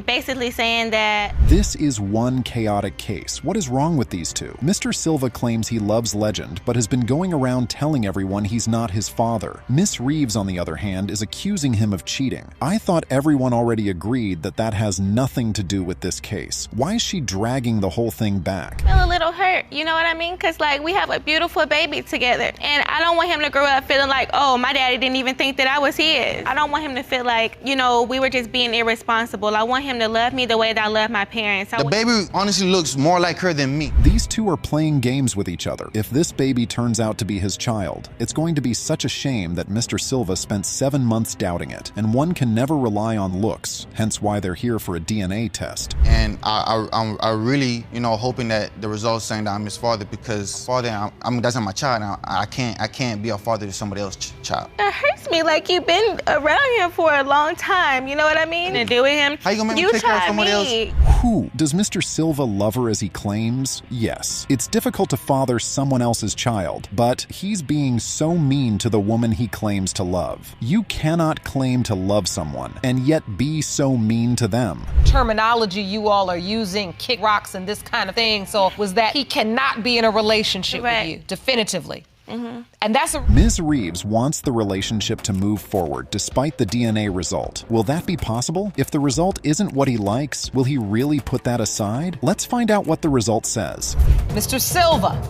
basically saying that... This is one chaotic case. What is wrong with these two? Mr. Silva claims he loves Legend, but has been going around telling everyone he's not his father. Miss Reeves, on the other hand, is accusing him of cheating. I thought everyone already agreed that that has nothing to do with this case. Why is she dragging the whole thing back? I feel a little hurt, you know what I mean? Because, like, we have a beautiful baby together, and I don't want him to grow up feeling like, oh, my daddy didn't even think that I was his. I don't want him to feel like, you know, we were just being irresponsible. I want him to love me the way that I love my parents. The baby honestly looks more like her than me. These two are playing games with each other. If this baby turns out to be his child, it's going to be such a shame that Mr. Silva spent 7 months doubting it, and one can never rely on looks, hence why they're here for a DNA test. And I really, you know, hoping that the results saying that I'm his father, because father, I mean, that's not my child. Now, I can't be a father to somebody else's child. It hurts me, like you've been around him for a long time, you know what I mean? To do with him, how you gonna make me take care of somebody else? Who? Does Mr. Silva love her as he claims? Yes. It's difficult to father someone else's child, but he's being so mean to the woman he claims to love. You cannot claim to love someone and yet be so mean to them. Terminology you all are using, kick rocks and this kind of thing, so was that he cannot be in a relationship with you, definitively. Mm-hmm. And that's a... Ms. Reeves wants the relationship to move forward despite the DNA result. Will that be possible? If the result isn't what he likes, will he really put that aside? Let's find out what the result says. Mr. Silva,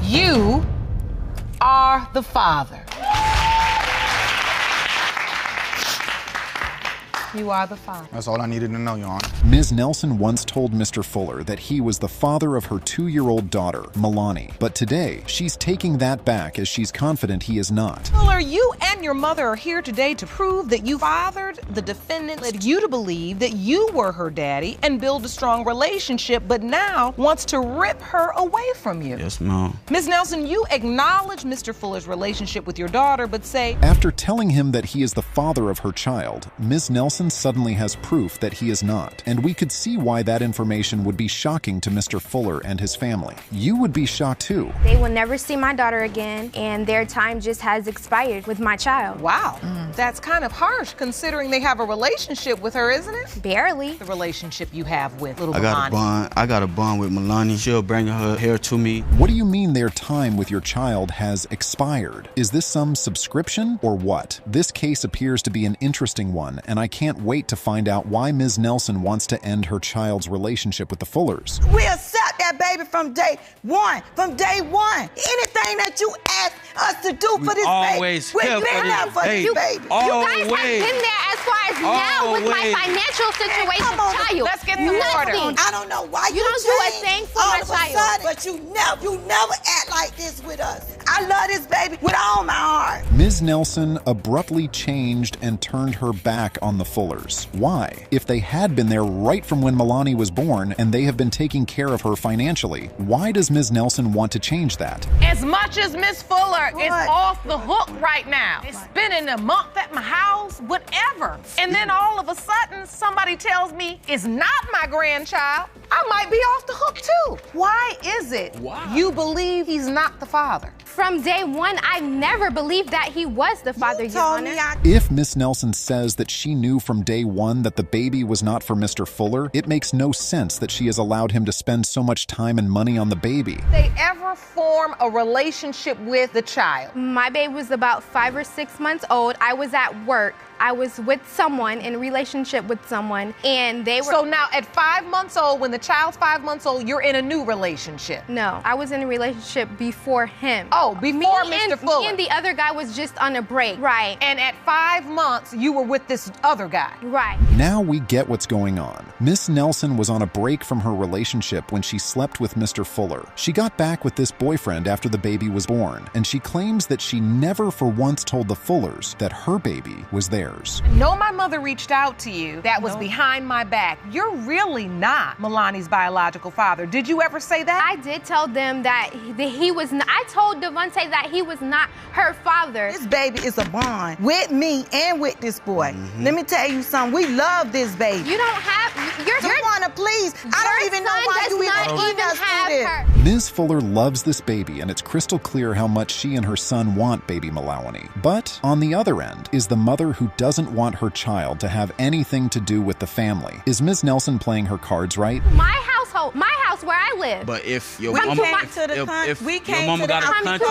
you are the father. You are the father. That's all I needed to know, Your Honor. Ms. Nelson once told Mr. Fuller that he was the father of her 2-year-old daughter, Milani. But today, she's taking that back as she's confident he is not. Fuller, you and your mother are here today to prove that you fathered the defendant, led you to believe that you were her daddy and build a strong relationship, but now wants to rip her away from you. Yes, Mom. Ms. Nelson, you acknowledge Mr. Fuller's relationship with your daughter, but say... After telling him that he is the father of her child, Ms. Nelson suddenly has proof that he is not, and we could see why that information would be shocking to Mr. Fuller and his family. You would be shocked too. They will never see my daughter again, and their time just has expired with my child. Wow, that's kind of harsh considering they have a relationship with her, isn't it? Barely. The relationship you have with little Milani. I got a bond with Milani. She'll bring her hair to me. What do you mean their time with your child has expired? Is this some subscription or what? This case appears to be an interesting one, and I can't wait to find out why Ms. Nelson wants to end her child's relationship with the Fullers. We accept that baby from day one. From day one. Anything that you ask us to do for this baby, we're there for this baby. You guys have been there as far as now with my financial situation, child. Let's get the order. I don't know why you don't do a thing for my child. But you never act like this this with us. I love this baby with all my heart. Ms. Nelson abruptly changed and turned her back on the Fullers. Why? If they had been there right from when Milani was born and they have been taking care of her financially, why does Ms. Nelson want to change that? As much as Miss Fuller is off the hook right now, it's spending a month at my house, whatever. And then all of a sudden, somebody tells me it's not my grandchild, I might be off the hook too. Why is it you believe he's not the father? From day one, I never believed that he was the father, Your Honor. If Miss Nelson says that she knew from day one that the baby was not for Mr. Fuller, it makes no sense that she has allowed him to spend so much time and money on the baby. Did they ever form a relationship with the child? My baby was about 5 or 6 months old. I was at work. I was with someone, in a relationship with someone, and they were... So now at 5 months old, when the child's 5 months old, you're in a new relationship? No, I was in a relationship before him. Oh, before Mr. Fuller? Me and the other guy was just on a break. Right. And at 5 months, you were with this other guy? Right. Now we get what's going on. Miss Nelson was on a break from her relationship when she slept with Mr. Fuller. She got back with this boyfriend after the baby was born, and she claims that she never for once told the Fullers that her baby was theirs. I know my mother reached out to you. That was behind my back. You're really not Milani's biological father. Did you ever say that? I did tell them that he was not. I told Devontae that he was not her father. This baby is a bond with me and with this boy. Let me tell you something. We love this baby. You don't have... You want to please. I don't even know why you even have her. Ms. Fuller loves this baby, and it's crystal clear how much she and her son want baby Milani. But on the other end is the mother who doesn't want her child to have anything to do with the family. Is Ms. Nelson playing her cards right? My household, my house where I live. But if your mama got a contract,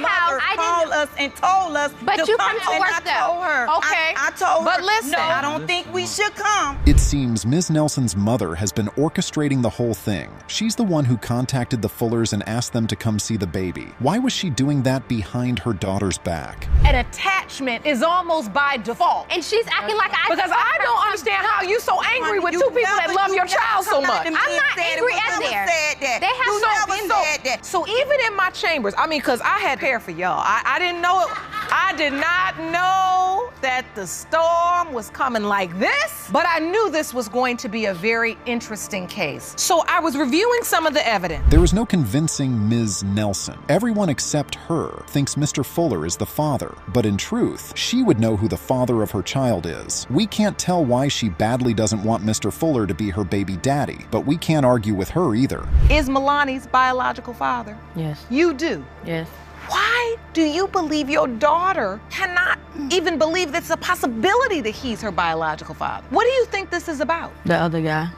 my house, I called us and told us but to you come to work I told her. Okay. I told but her. Listen. No, I don't think we should come. It seems Ms. Nelson's mother has been orchestrating the whole thing. She's the one who contacted the Fullers and asked them to come see the baby. Why was she doing that behind her daughter's back? An attachment is almost by default. And she's acting like Because I don't understand how you so angry with two people that love your child so much. I'm not angry at there. They have not been that. So even in my chambers, I mean, because I had hair for y'all. I didn't know it. I did not know that the storm was coming like this, but I knew this was going to be a very interesting case. So I was reviewing some of the evidence. There was no convincing Ms. Nelson. Everyone except her thinks Mr. Fuller is the father, but in truth, she would know who the father of her child is. We can't tell why she badly doesn't want Mr. Fuller to be her baby daddy, but we can't argue with her either. Is Milani's biological father? Yes. You do? Yes. Why do you believe your daughter cannot even believe that's a possibility that he's her biological father? What do you think this is about? The other guy.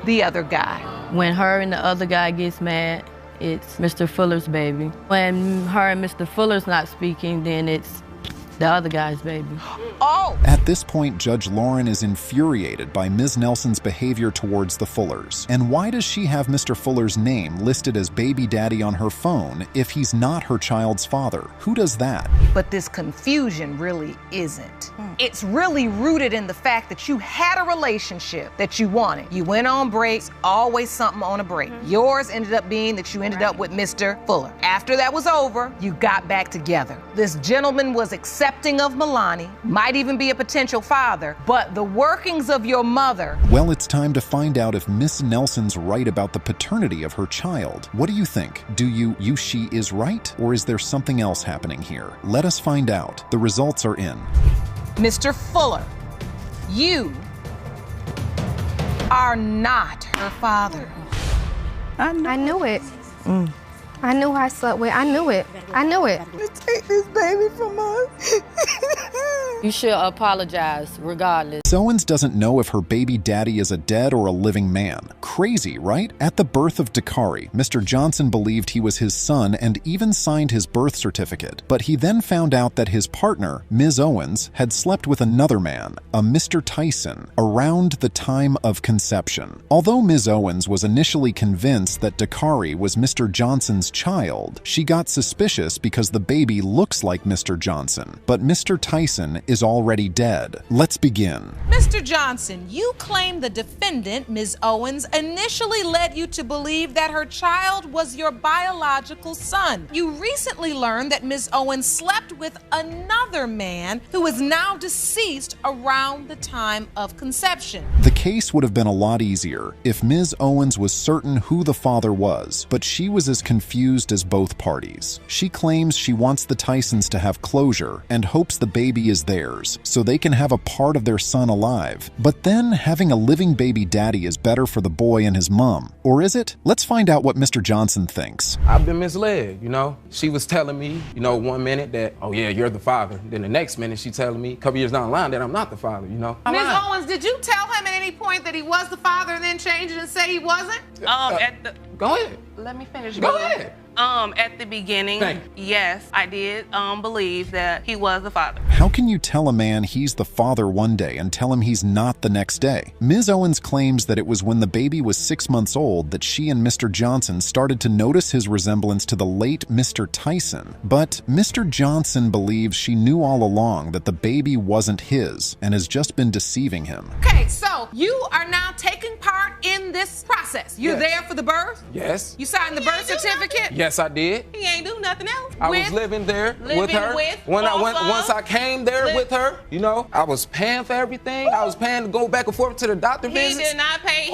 The other guy. When her and the other guy gets mad, it's Mr. Fuller's baby. When her and Mr. Fuller's not speaking, then it's the other guy's baby. Oh! At this point, Judge Lauren is infuriated by Ms. Nelson's behavior towards the Fullers. And why does she have Mr. Fuller's name listed as baby daddy on her phone if he's not her child's father? Who does that? But this confusion really isn't. It's really rooted in the fact that you had a relationship that you wanted. You went on breaks, always something on a break. Yours ended up being that you ended up with Mr. Fuller. After that was over, you got back together. This gentleman was accepting of Milani, might even be a potential father, but the workings of your mother. Well, it's time to find out if Miss Nelson's right about the paternity of her child. What do you think? Do you she is right? Or is there something else happening here? Let us find out. The results are in. Mr. Fuller, you are not her father. I knew it. I knew I slept with. I knew it. I knew it. Take this baby from us. You should apologize regardless. Owens doesn't know if her baby daddy is a dead or a living man. Crazy, right? At the birth of Dakari, Mr. Johnson believed he was his son and even signed his birth certificate. But he then found out that his partner, Ms. Owens, had slept with another man, a Mr. Tyson, around the time of conception. Although Ms. Owens was initially convinced that Dakari was Mr. Johnson's child, she got suspicious because the baby looks like Mr. Johnson. But Mr. Tyson is already dead. Let's begin. Mr. Johnson, you claim the defendant, Ms. Owens, initially led you to believe that her child was your biological son. You recently learned that Ms. Owens slept with another man who is now deceased around the time of conception. The case would have been a lot easier if Ms. Owens was certain who the father was, but she was as confused as both parties. She claims she wants the Tysons to have closure and hopes the baby is theirs, so they can have a part of their son alive. But then having a living baby daddy is better for the boy and his mom. Or is it? Let's find out what Mr. Johnson thinks. I've been misled, you know? She was telling me, you know, one minute that, oh yeah, you're the father. Then the next minute she telling me, a couple years down the line, that I'm not the father, you know? Ms. Owens, did you tell him at any point that he was the father and then change it and say he wasn't? Go ahead. Let me finish. Go ahead. At the beginning, yes, I did believe that he was the father. How can you tell a man he's the father one day and tell him he's not the next day? Ms. Owens claims that it was when the baby was 6 months old that she and Mr. Johnson started to notice his resemblance to the late Mr. Tyson. But Mr. Johnson believes she knew all along that the baby wasn't his and has just been deceiving him. Okay, so you are now taking part in this process. You're there for the birth? Yes. You signed the birth certificate? Yes, I did. He ain't do nothing else. I was living there with her. Once I came there with her, you know, I was paying for everything. I was paying to go back and forth to the doctor visits. He did not pay.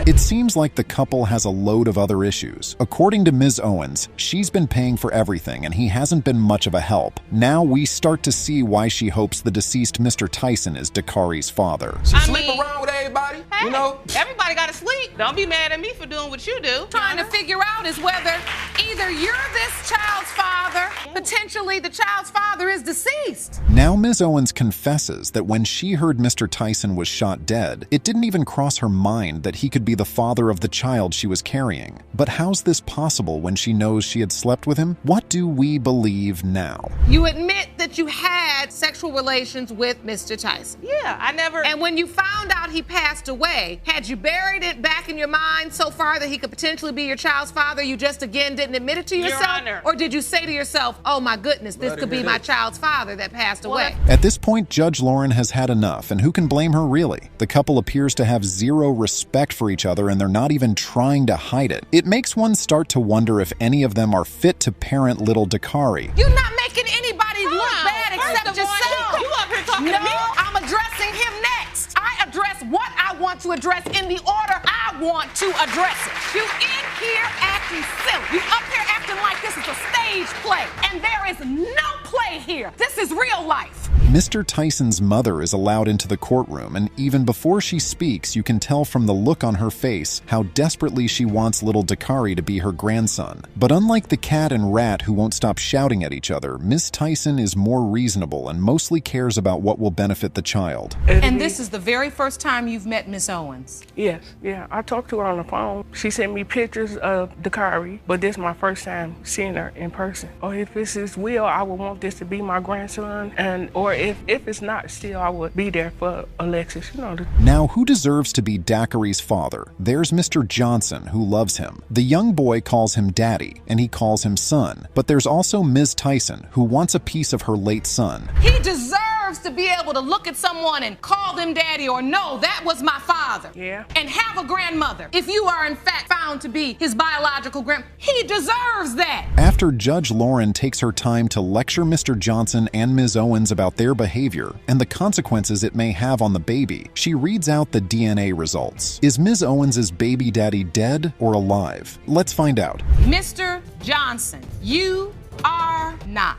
It seems like the couple has a load of other issues. According to Ms. Owens, she's been paying for everything and he hasn't been much of a help. Now we start to see why she hopes the deceased Mr. Tyson is Dakari's father. She sleep around with everybody, you know? Everybody gotta sleep. Don't be mad at me for doing what you do. Trying to figure out is whether either you're this child's father, potentially the child's father is deceased. Now Ms. Owens confesses that when she heard Mr. Tyson was shot dead, it didn't even cross her mind that he could be the father of the child she was carrying. But how's this possible when she knows she had slept with him? What do we believe now? You admit that you had sexual relations with Mr. Tyson. Yeah, I never... And when you found out he passed away, had you buried it back in your mind so far that he could potentially be your child's father, you just again didn't admit it to yourself? Your Honor. Or did you say to yourself, oh my goodness, this could be my child's father that passed away? At this point, Judge Lauren has had enough, and who can blame her really? The couple appears to have zero respect for each other and they're not even trying to hide it. It makes one start to wonder if any of them are fit to parent little Dakari. You're not making anybody look bad except yourself. You up here talking to me? I'm addressing him next. I address what I want to address in the order I want to address it. You in here acting silly. You up here acting like this is a stage play, and there is no play here. This is real life. Mr. Tyson's mother is allowed into the courtroom, and even before she speaks, you can tell from the look on her face how desperately she wants little Dakari to be her grandson. But unlike the cat and rat who won't stop shouting at each other, Miss Tyson is more reasonable and mostly cares about what will benefit the child. And this is the very first time you've met Miss Owens? Yes, yeah. I talked to her on the phone. She sent me pictures of Dakari, but this is my first time seeing her in person. Or if it's his will, I would want this to be my grandson, or if it's not, still I would be there for Alexis, you know. Now, who deserves to be Dakari's father? There's Mr. Johnson, who loves him. The young boy calls him daddy, and he calls him son. But there's also Ms. Tyson, who wants a piece of her late son. He deserves to be able to look at someone and call them daddy, or no, that was my father. Yeah. And have a grandmother. If you are in fact found to be his biological he deserves that. After Judge Lauren takes her time to lecture Mr. Johnson and Ms. Owens about their behavior and the consequences it may have on the baby, she reads out the DNA results. Is Ms. Owens' baby daddy dead or alive? Let's find out. Mr. Johnson, you are not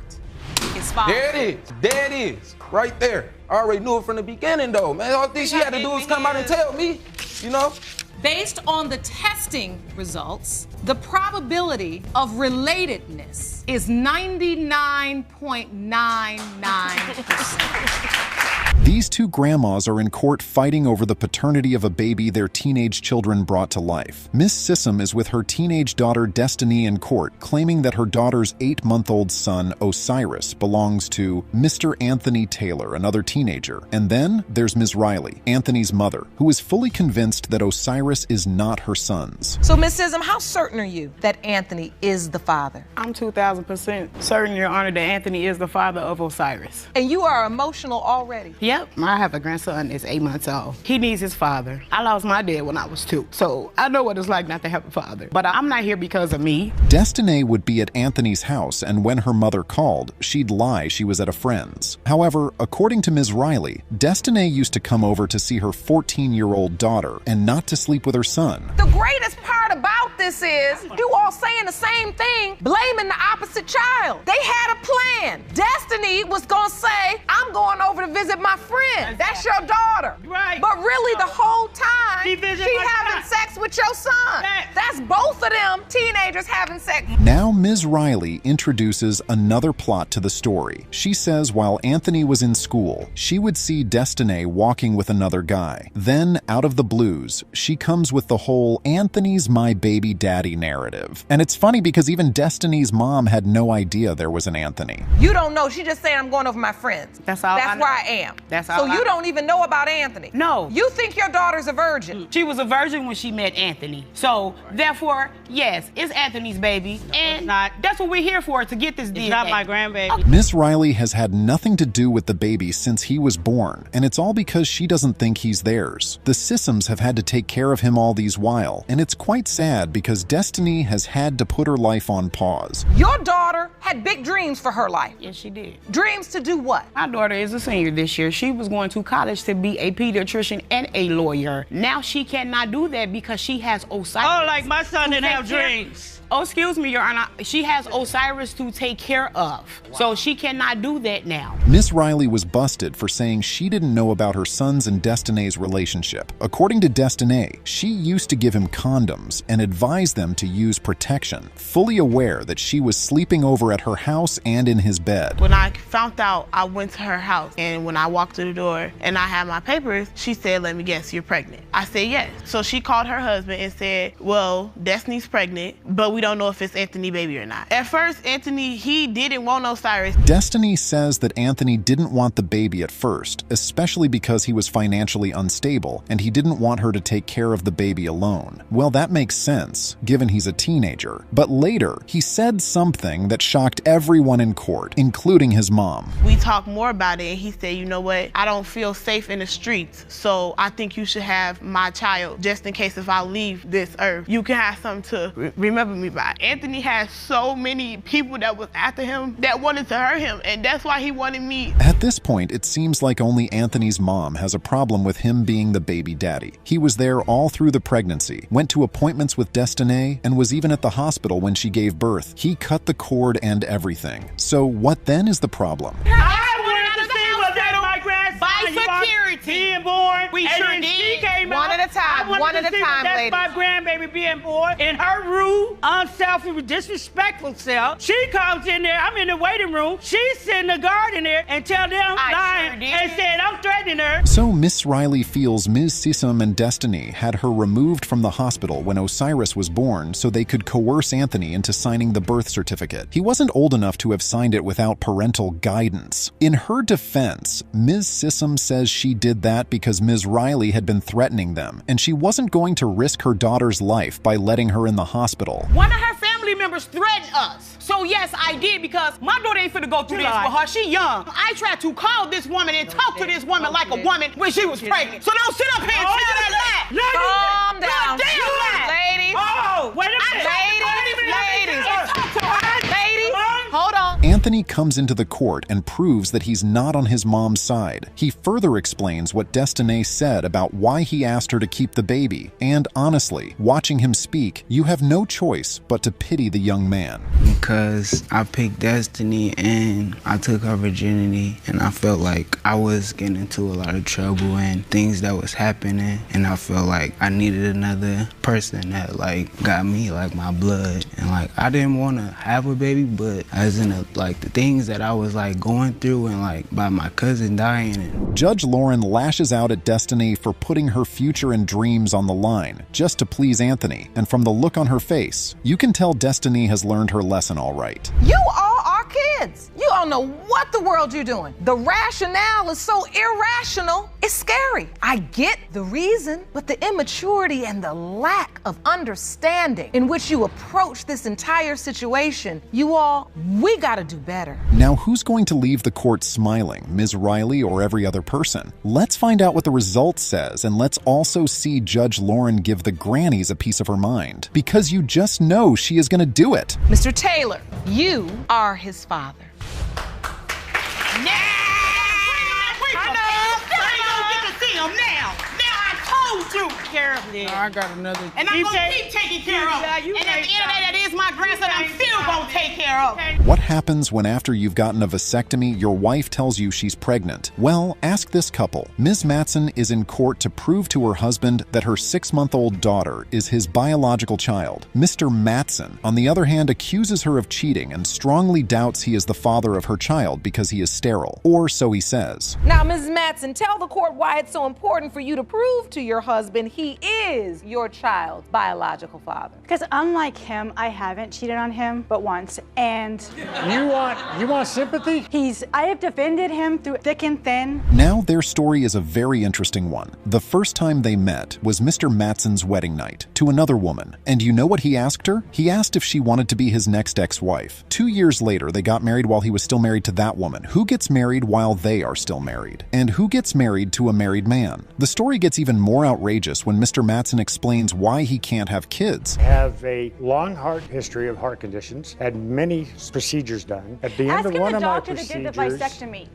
his father. There it is. There it is. Right there. I already knew it from the beginning, though, man. All she had to do was come out and tell me, you know? Based on the testing results, the probability of relatedness is 99.99%. These two grandmas are in court fighting over the paternity of a baby their teenage children brought to life. Miss Sissom is with her teenage daughter Destiny in court, claiming that her daughter's 8-month-old son, Osiris, belongs to Mr. Anthony Taylor, another teenager. And then there's Ms. Riley, Anthony's mother, who is fully convinced that Osiris is not her son's. So, Miss Sissom, how certain are you that Anthony is the father? I'm 2,000% certain, Your Honor, that Anthony is the father of Osiris. And you are emotional already? Yep. I have a grandson that's 8 months old. He needs his father. I lost my dad when I was 2, so I know what it's like not to have a father. But I'm not here because of me. Destiny would be at Anthony's house, and when her mother called, she'd lie she was at a friend's. However, according to Ms. Riley, Destiny used to come over to see her 14-year-old daughter and not to sleep with her son. The greatest part about this is you all saying the same thing, blaming the opposite child. They had a plan. Destiny was gonna say, I'm going over to visit my friend. That's your daughter. Right. But really the whole time, She having sex with your son. That's both of them teenagers having sex. Now Ms. Riley introduces another plot to the story. She says while Anthony was in school, she would see Destiny walking with another guy. Then, out of the blues, she comes with the whole Anthony's my baby daddy narrative. And it's funny because even Destiny's mom had no idea there was an Anthony. You don't know. She just saying I'm going over my friends. That's all. That's where I am. That's all. So you don't even know about Anthony. No. You think your daughter's a virgin. She was a virgin when she met Anthony. So therefore, yes, it's Anthony's baby, and that's what we're here for, to get this DNA. It's not my grandbaby. Miss Riley has had nothing to do with the baby since he was born, and it's all because she doesn't think he's theirs. The Sissoms have had to take care of him all these while, and it's quite sad because Destiny has had to put her life on pause. Your daughter had big dreams for her life. Yes, she did. Dreams to do what? My daughter is a senior this year. She was going to college to be a pediatrician and a lawyer. Now she cannot do that because she has Osiris. Oh, like my son didn't have dreams. Oh, excuse me, Your Honor. She has Osiris to take care of. Wow. So she cannot do that now. Miss Riley was busted for saying she didn't know about her son's and Destiny's relationship. According to Destiny, she used to give him condoms and advise them to use protection, fully aware that she was sleeping over at her house and in his bed. When I found out, I went to her house, and when I walked through the door and I had my papers, she said, let me guess, you're pregnant. I said, yes. So she called her husband and said, well, Destiny's pregnant, but we don't know if it's Anthony baby or not. At first, Anthony, he didn't want Osiris. Destiny says that Anthony didn't want the baby at first, especially because he was financially unstable and he didn't want her to take care of the baby alone. Well, that makes sense, given he's a teenager. But later, he said something that shocked everyone in court, including his mom. We talked more about it, and he said, you know what, I don't feel safe in the streets, so I think you should have my child, just in case if I leave this earth, you can have something to remember me by. Anthony has so many people that was after him that wanted to hurt him, and that's why he wanted me. At this point, it seems like only Anthony's mom has a problem with him being the baby daddy. He was there all through the pregnancy, went to appointments with Destiny, and was even at the hospital when she gave birth. He cut the cord and everything. So what then is the problem? By security. Being born. We sure did. She came one out. at a time. One at a time, ladies. That's my grandbaby being born. In her rude, unselfish, disrespectful self, she comes in there. I'm in the waiting room. She's sitting the guard in there and tell them lying and said I'm threatening her. So Miss Riley feels Ms. Sissom and Destiny had her removed from the hospital when Osiris was born so they could coerce Anthony into signing the birth certificate. He wasn't old enough to have signed it without parental guidance. In her defense, Ms. Sissom says she did that because Ms. Riley had been threatening them, and she wasn't going to risk her daughter's life by letting her in the hospital. One of her family members threatened us. So yes, I did, because my daughter ain't finna go through this with her. She young. I tried to call this woman and talk to this woman like a woman when she was pregnant. So don't sit up here and tell that lie. Calm down. Ladies. Oh, wait a minute. Ladies, hold on. Anthony comes into the court and proves that he's not on his mom's side. He further explains what Destiny said about why he asked her to keep the baby. And honestly, watching him speak, you have no choice but to pity the young man. Because I picked Destiny and I took her virginity, and I felt like I was getting into a lot of trouble and things that was happening, and I felt like I needed another person that like got me like my blood, and like I didn't want to have a baby, but as in a like like the things that I was like going through and like by my cousin dying. And Judge Lauren lashes out at Destiny for putting her future and dreams on the line just to please Anthony. And from the look on her face, you can tell Destiny has learned her lesson all right. You all are kids. You don't know what the world you're doing. The rationale is so irrational, it's scary. I get the reason, but the immaturity and the lack of understanding in which you approach this entire situation, we gotta do better. Now, who's going to leave the court smiling, Ms. Riley or every other person? Let's find out what the result says, and let's also see Judge Lauren give the grannies a piece of her mind, because you just know she is gonna do it. Mr. Taylor, you are his father. I got another. And I'm gonna keep taking care of. And at the end of the day, that is my grandson. I'm still gonna take care of. What happens when after you've gotten a vasectomy, your wife tells you she's pregnant? Well, ask this couple. Ms. Matson is in court to prove to her husband that her 6-month-old daughter is his biological child. Mr. Matson, on the other hand, accuses her of cheating and strongly doubts he is the father of her child because he is sterile, or so he says. Now, Ms. Matson, tell the court why it's so important for you to prove to your husband he is your child's biological father. Because unlike him, I haven't cheated on him but once, and you want sympathy? I have defended him through thick and thin. Now their story is a very interesting one. The first time they met was Mr. Matson's wedding night to another woman, and you know what he asked her? He asked if she wanted to be his next ex-wife. 2 years later, they got married while he was still married to that woman. Who gets married while they are still married? And who gets married to a married man? The story gets even more outrageous when Mr. Matson explains why he can't have kids. I have a long history of heart conditions, had many procedures done. At the end of one of my procedures,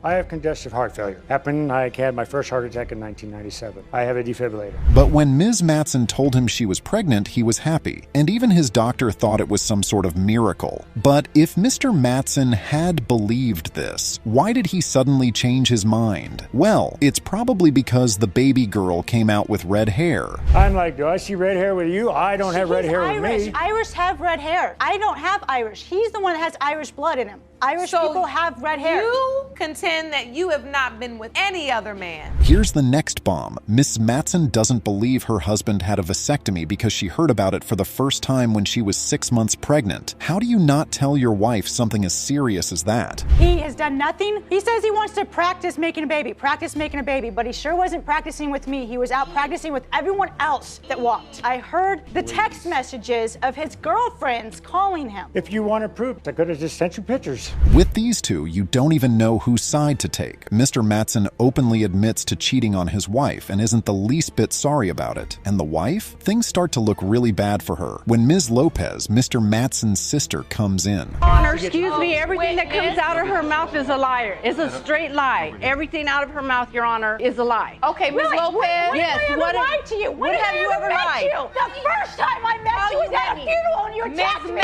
I have congestive heart failure. Happened, I had my first heart attack in 1997. I have a defibrillator. But when Ms. Matson told him she was pregnant, he was happy, and even his doctor thought it was some sort of miracle. But if Mr. Matson had believed this, why did he suddenly change his mind? Well, it's probably because the baby girl came out with red hair. I'm like, do I see red hair with you? I don't have red hair with me. Irish have red hair. I don't have Irish. He's the one that has Irish blood in him. Irish people have red hair. You contend that you have not been with any other man. Here's the next bomb. Miss Matson doesn't believe her husband had a vasectomy because she heard about it for the first time when she was 6 months pregnant. How do you not tell your wife something as serious as that? He has done nothing. He says he wants to practice making a baby, but he sure wasn't practicing with me. He was out practicing with everyone else that walked. I heard the text messages of his girlfriends calling him. If you want to prove it, I could have just sent you pictures. With these two, you don't even know whose side to take. Mr. Matson openly admits to cheating on his wife and isn't the least bit sorry about it. And the wife? Things start to look really bad for her when Ms. Lopez, Mr. Matson's sister, comes in. Honor, excuse me, everything that comes out of her mouth is a liar. It's a straight lie. Everything out of her mouth, Your Honor, is a lie. Okay, Ms. Lopez. Yes, what lied to you? When have you ever lied? The first time I met you was at a funeral and you attacked me.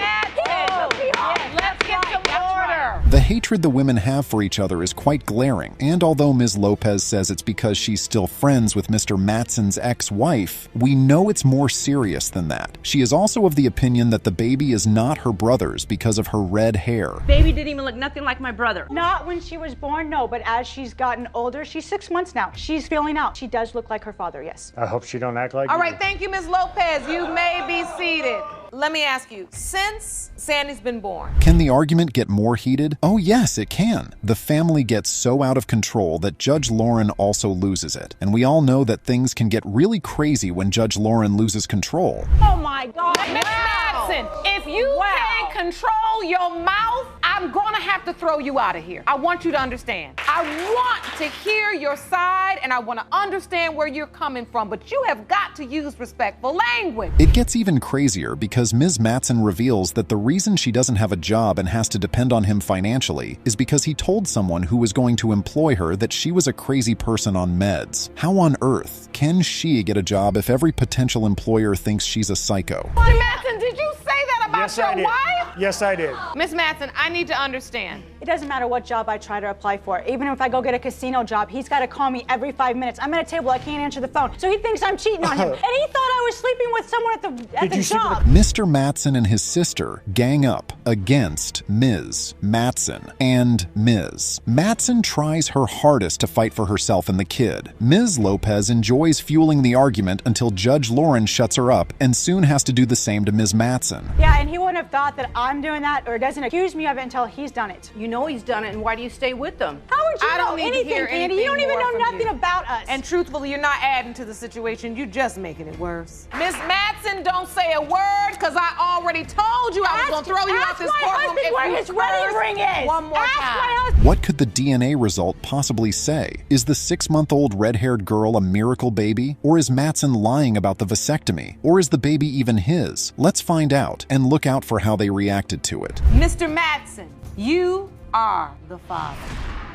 Let's get some order. The hatred the women have for each other is quite glaring, and although Ms. Lopez says it's because she's still friends with Mr. Matson's ex-wife, we know it's more serious than that. She is also of the opinion that the baby is not her brother's because of her red hair. Baby didn't even look nothing like my brother. Not when she was born, no, but as she's gotten older, she's 6 months now. She's filling out. She does look like her father, yes. I hope she don't act like All right, thank you, Ms. Lopez. You may be seated. Let me ask you, since Sandy's been born, can the argument get more heated? Oh yes, it can. The family gets so out of control that Judge Lauren also loses it. And we all know that things can get really crazy when Judge Lauren loses control. Oh my God. Ms. Matson, if you can't control your mouth, I'm gonna have to throw you out of here. I want you to understand. I want to hear your side and I want to understand where you're coming from, but you have got to use respectful language. It gets even crazier because Ms. Matson reveals that the reason she doesn't have a job and has to depend on him financially is because he told someone who was going to employ her that she was a crazy person on meds. How on earth can she get a job if every potential employer thinks she's a psycho? Ms. Matson, did you say that about Yes, your I did. wife? Yes, I did. Ms. Matson, I need to understand. It doesn't matter what job I try to apply for. Even if I go get a casino job, he's got to call me every 5 minutes. I'm at a table, I can't answer the phone. So he thinks I'm cheating on him. And he thought I was sleeping with someone at the job. Mr. Matson and his sister gang up against Ms. Matson and Ms. Matson tries her hardest to fight for herself and the kid. Ms. Lopez enjoys fueling the argument until Judge Lauren shuts her up and soon has to do the same to Ms. Matson. Yeah, and he wouldn't have thought that I'm doing that or doesn't accuse me of it until he's done it. You know he's done it, and why do you stay with them? How would you I know don't need to hear Andy? anything You don't even more know from nothing you. about us. And truthfully, you're not adding to the situation. You're just making it worse. Miss Matson, don't say a word, because I already told you I was going to throw you out this courtroom if where you his wedding ring is. one more time. What could the DNA result possibly say? Is the 6-month-old red-haired girl a miracle baby? Or is Matson lying about the vasectomy? Or is the baby even his? Let's find out and look out for how they reacted to it. Mr. Matson, you are the father.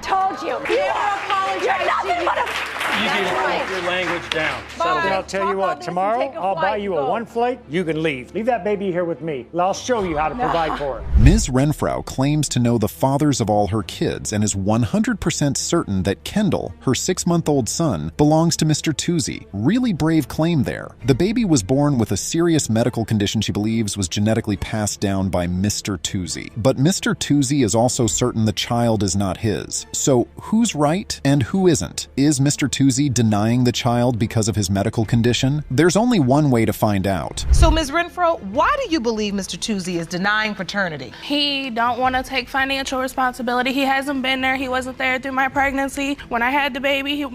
Told you. You're nothing but a... You need to keep your language down. And I'll tell you what, tomorrow I'll buy you a one flight, you can leave. Leave that baby here with me. I'll show you how to provide for her. Ms. Renfro claims to know the fathers of all her kids and is 100% certain that Kendall, her 6-month-old son, belongs to Mr. Tuzi. Really brave claim there. The baby was born with a serious medical condition she believes was genetically passed down by Mr. Tuzi. But Mr. Tuzi is also certain the child is not his. So who's right and who isn't? Is Mr. Tuzi denying the child because of his medical condition? There's only one way to find out. So, Ms. Renfro, why do you believe Mr. Tuzi is denying paternity? He don't want to take financial responsibility. He hasn't been there. He wasn't there through my pregnancy. When I had the baby, he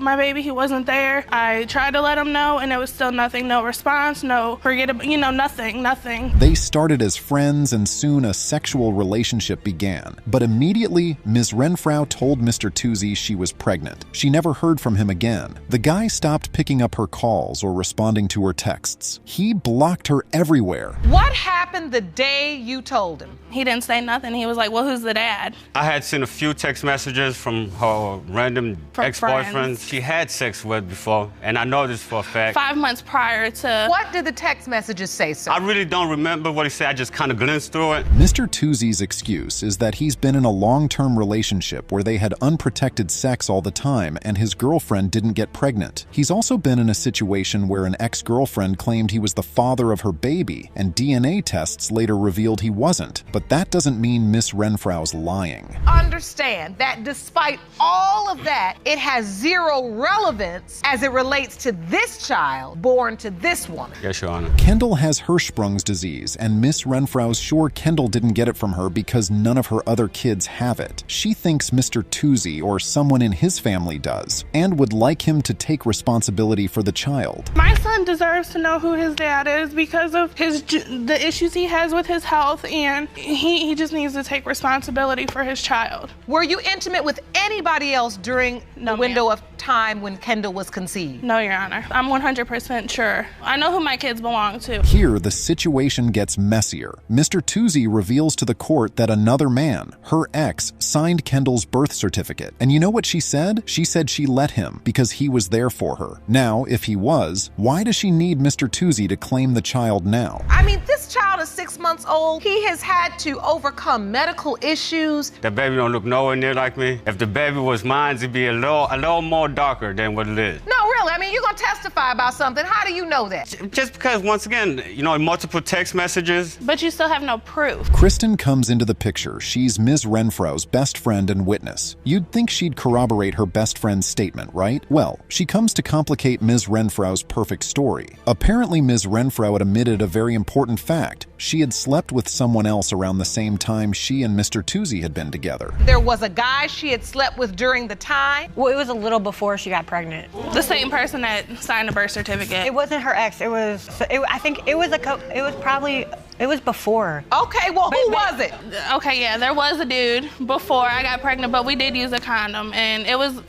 wasn't there. I tried to let him know, and it was still nothing. No response, no nothing. They started as friends, and soon a sexual relationship began. But immediately, Ms. Renfro told Mr. Tuzi she was pregnant. She never heard from him again. The guy stopped picking up her calls or responding to her texts. He blocked her everywhere. What happened the day you told him? He didn't say nothing. He was like, well, who's the dad? I had seen a few text messages from her random ex-boyfriends she had sex with before, and I know this for a fact. 5 months prior to... What did the text messages say, sir? I really don't remember what he said. I just kind of glanced through it. Mr. Tuzi's excuse is that he's been in a long-term relationship where they had unprotected sex all the time and his girlfriend didn't get pregnant. He's also been in a situation where an ex-girlfriend claimed he was the father of her baby, and DNA tests later revealed he wasn't. But that doesn't mean Miss Renfro's lying. Understand that despite all of that, it has zero relevance as it relates to this child born to this woman. Yes, Your Honor. Kendall has Hirschsprung's disease, and Miss Renfro's sure Kendall didn't get it from her because none of her other kids have it. She thinks Mr. Tuzi or someone in his family does, and would like him to take responsibility for the child. My son deserves to know who his dad is because of the issues he has with his health, and he just needs to take responsibility for his child. Were you intimate with anybody else during the window of time when Kendall was conceived? No, Your Honor. I'm 100% sure. I know who my kids belong to. Here, the situation gets messier. Mr. Tuzi reveals to the court that another man, her ex, signed Kendall's birth certificate. And you know what she said? She said she let him because he was there for her. Now, if he was, why does she need Mr. Tuzi to claim the child now? I mean, this child is 6 months old. He has had to overcome medical issues. That baby don't look nowhere near like me. If the baby was mine, it'd be a little more darker than what it is. No, really. I mean, you're going to testify about something. How do you know that? Just because, once again, you know, multiple text messages. But you still have no proof. Kristen comes into the picture. She's Ms. Renfro's best friend and witness. You'd think she'd corroborate her best friend's statement, right? Well, she comes to complicate Ms. Renfro's perfect story. Apparently, Ms. Renfro had admitted a very important fact. She had slept with someone else around the same time she and Mr. Tuzi had been together. There was a guy she had slept with during the time? Well, it was a little before she got pregnant. The same person that signed the birth certificate. It wasn't her ex. I think it was before. Okay, well, who was it? Okay, yeah, there was a dude before I got pregnant, but we did use a condom, and it was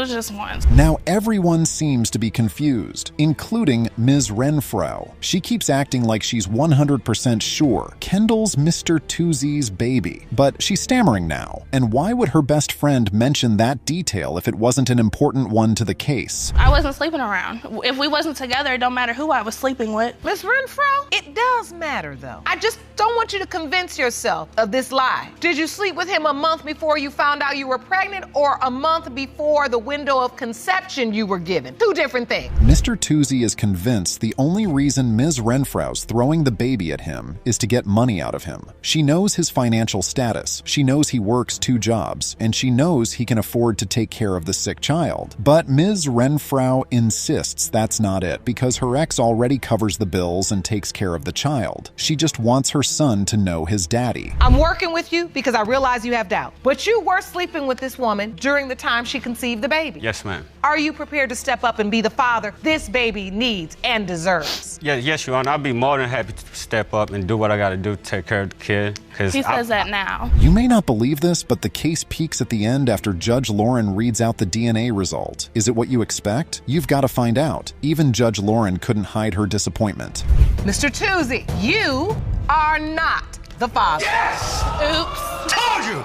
just once. Now everyone seems to be confused, including Ms. Renfro. She keeps acting like she's 100% sure Kendall's Mr. Tuzi's baby, but she's stammering now. And why would her best friend mention that detail if it wasn't an important one to the case? I wasn't sleeping around. If we wasn't together, it don't matter who I was sleeping with. Ms. Renfro, it does matter, though. I just don't want you to convince yourself of this lie. Did you sleep with him a month before you found out you were pregnant, or a month before the window of conception you were given? Two different things. Mr. Tuzi is convinced the only reason Ms. Renfro's throwing the baby at him is to get money out of him. She knows his financial status, she knows he works 2 jobs, and she knows he can afford to take care of the sick child. But Ms. Renfro insists that's not it, because her ex already covers the bills and takes care of the child. She just wants her son to know his daddy. I'm working with you because I realize you have doubt. But you were sleeping with this woman during the time she conceived the baby. Yes, ma'am. Are you prepared to step up and be the father this baby needs and deserves? Yes, Your Honor. I'll be more than happy to step up and do what I got to do to take care of the kid. He says that now. You may not believe this, but the case peaks at the end after Judge Lauren reads out the DNA result. Is it what you expect? You've got to find out. Even Judge Lauren couldn't hide her disappointment. Mr. Tuzi, you are not the father. Yes! Oops. Told you!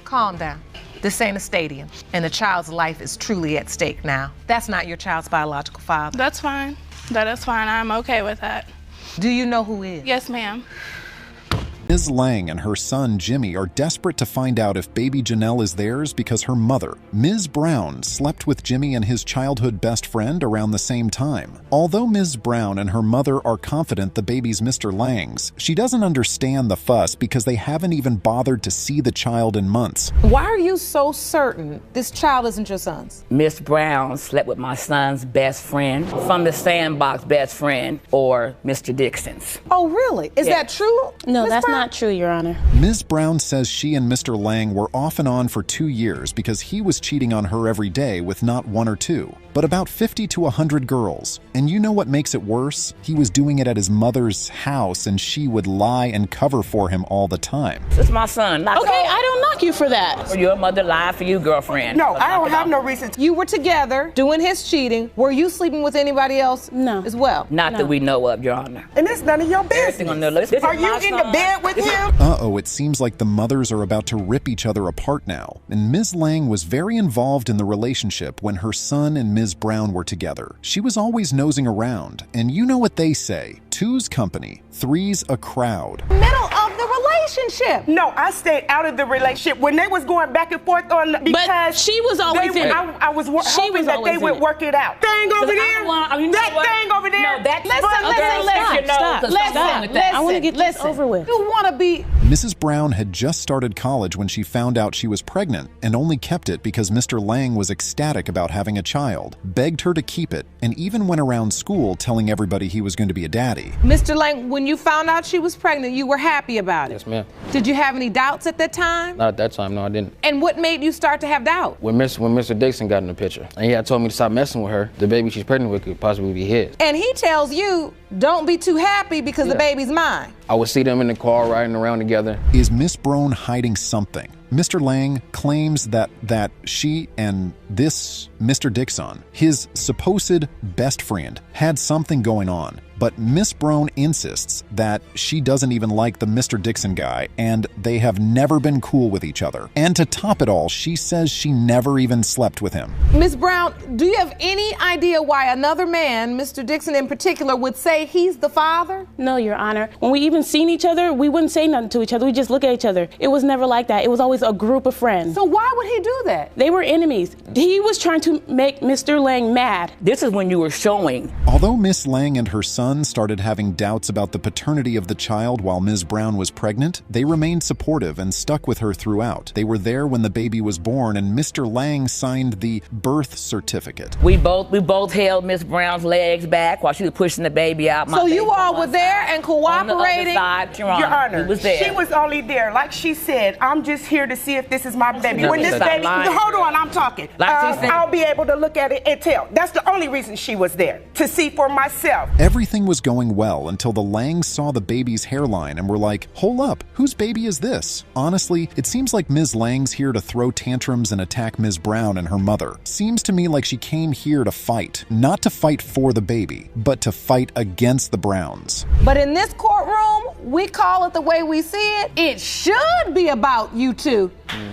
Calm down. This ain't a stadium, and the child's life is truly at stake now. That's not your child's biological father. That's fine. That is fine. I'm okay with that. Do you know who is? Yes, ma'am. Ms. Lang and her son Jimmy are desperate to find out if baby Janelle is theirs because her mother, Ms. Brown, slept with Jimmy and his childhood best friend around the same time. Although Ms. Brown and her mother are confident the baby's Mr. Lang's, she doesn't understand the fuss because they haven't even bothered to see the child in months. Why are you so certain this child isn't your son's? Miss Brown slept with my son's best friend from the Sandbox best friend, or Mr. Dixon's. Oh, really? Is that true? No, Ms. that's Brown? not true, Your Honor. Ms. Brown says she and Mr. Lang were off and on for 2 years because he was cheating on her every day with not 1 or 2, but about 50 to 100 girls. And you know what makes it worse? He was doing it at his mother's house, and she would lie and cover for him all the time. This is my son. Okay, I don't knock you for that. Or your mother lied for you, girlfriend. No, I don't have no reason. You were together doing his cheating. Were you sleeping with anybody else as well? Not that we know of, Your Honor. And it's none of your business. On the list. Are you in the bed with him? Uh-oh, it seems like the mothers are about to rip each other apart now. And Ms. Lang was very involved in the relationship when her son and Ms. Brown were together. She was always nosing around, and you know what they say, two's company, three's a crowd. Middle of the relationship. No, I stayed out of the relationship when they was going back and forth on because but she was always in it. I was hoping that they would work it out. Thing over there. That thing over there. No, that's Stop. I want to get this over with. You want to be... Mrs. Brown had just started college when she found out she was pregnant and only kept it because Mr. Lang was ecstatic about having a child, begged her to keep it, and even went around school telling everybody he was going to be a daddy. Mr. Lang, when you found out she was pregnant, you were happy about it? Yes, ma'am. Did you have any doubts at that time? Not at that time, no, I didn't. And what made you start to have doubt? When Mr. Dixon got in the picture, and he had told me to stop messing with her, the baby she's pregnant with could possibly be his. And he tells you, don't be too happy because the baby's mine. I would see them in the car riding around together. Is Miss Brown hiding something? Mr. Lang claims that she and this Mr. Dixon, his supposed best friend, had something going on. But Miss Brown insists that she doesn't even like the Mr. Dixon guy, and they have never been cool with each other. And to top it all, she says she never even slept with him. Ms. Brown, do you have any idea why another man, Mr. Dixon in particular, would say he's the father? No, Your Honor. When we even seen each other, we wouldn't say nothing to each other. We just look at each other. It was never like that. It was always a group of friends. So why would he do that? They were enemies. He was trying to make Mr. Lang mad. This is when you were showing. Although Miss Lang and her son started having doubts about the paternity of the child while Ms. Brown was pregnant, they remained supportive and stuck with her throughout. They were there when the baby was born, and Mr. Lang signed the birth certificate. We both held Miss Brown's legs back while she was pushing the baby out. So you all were there and cooperating? Your Honor, she was only there. Like she said, I'm just here to see if this is my baby. When this baby, hold on, I'm talking. I'll be able to look at it and tell. That's the only reason she was there, to see for myself. Everything was going well until the Langs saw the baby's hairline and were like, hold up, whose baby is this? Honestly, it seems like Ms. Lang's here to throw tantrums and attack Ms. Brown and her mother. Seems to me like she came here to fight, not to fight for the baby, but to fight against the Browns. But in this courtroom, we call it the way we see it. It should be about you two.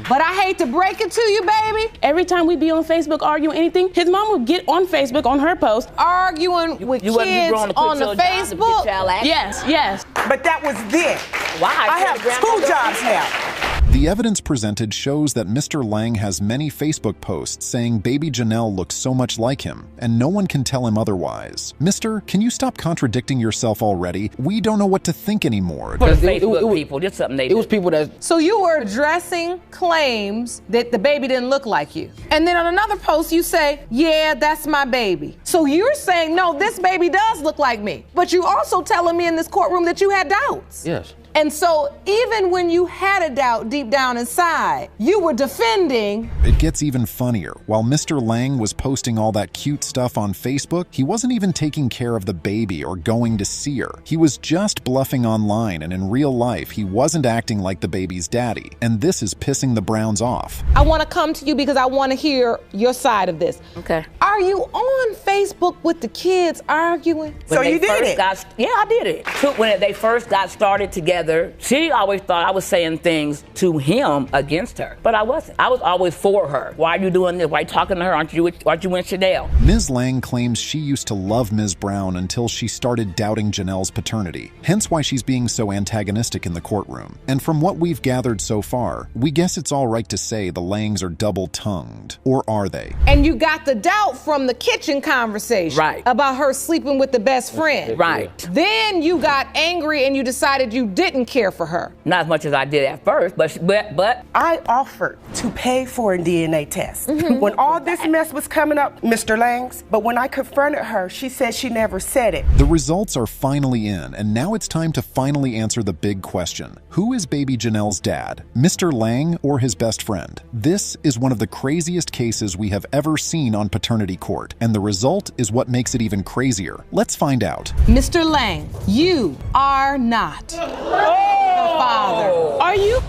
But I hate to break it to you, baby. Every time we be on Facebook arguing anything, his mom would get on Facebook on her post. Arguing with kids on the Facebook? Yes. But that was then. Why? I have 2 jobs now. The evidence presented shows that Mr. Lang has many Facebook posts saying baby Janelle looks so much like him, and no one can tell him otherwise. Mister, can you stop contradicting yourself already? We don't know what to think anymore. Because Facebook people, just something they do. It was people that... So you were addressing claims that the baby didn't look like you. And then on another post you say, yeah, that's my baby. So you're saying, no, this baby does look like me. But you also telling me in this courtroom that you had doubts. Yes. And so even when you had a doubt deep down inside, you were defending. It gets even funnier. While Mr. Lang was posting all that cute stuff on Facebook, he wasn't even taking care of the baby or going to see her. He was just bluffing online, and in real life, he wasn't acting like the baby's daddy. And this is pissing the Browns off. I want to come to you because I want to hear your side of this. Okay. Are you on Facebook with the kids arguing? So you did it? Yeah, I did it. When they first got started together, she always thought I was saying things to him against her, but I wasn't. I was always for her. Why are you doing this? Why are you talking to her? Aren't you in Chanel? Ms. Lang claims she used to love Ms. Brown until she started doubting Janelle's paternity, hence why she's being so antagonistic in the courtroom. And from what we've gathered so far, we guess it's all right to say the Langs are double-tongued. Or are they? And you got the doubt from the kitchen conversation. Right. About her sleeping with the best friend. Right. Then you got angry and you decided you didn't care for her. Not as much as I did at first, but I offered to pay for a DNA test when all this mess was coming up, Mr. Langs. But when I confronted her, she said she never said it. The results are finally in, and now it's time to finally answer the big question. Who is baby Janelle's dad, Mr. Lang or his best friend? This is one of the craziest cases we have ever seen on paternity court, and the result is what makes it even crazier. Let's find out. Mr. Lang, you are not the father. Are you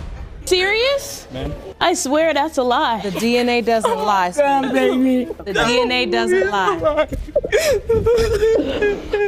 serious? Man. I swear that's a lie. The DNA doesn't lie. The DNA doesn't lie.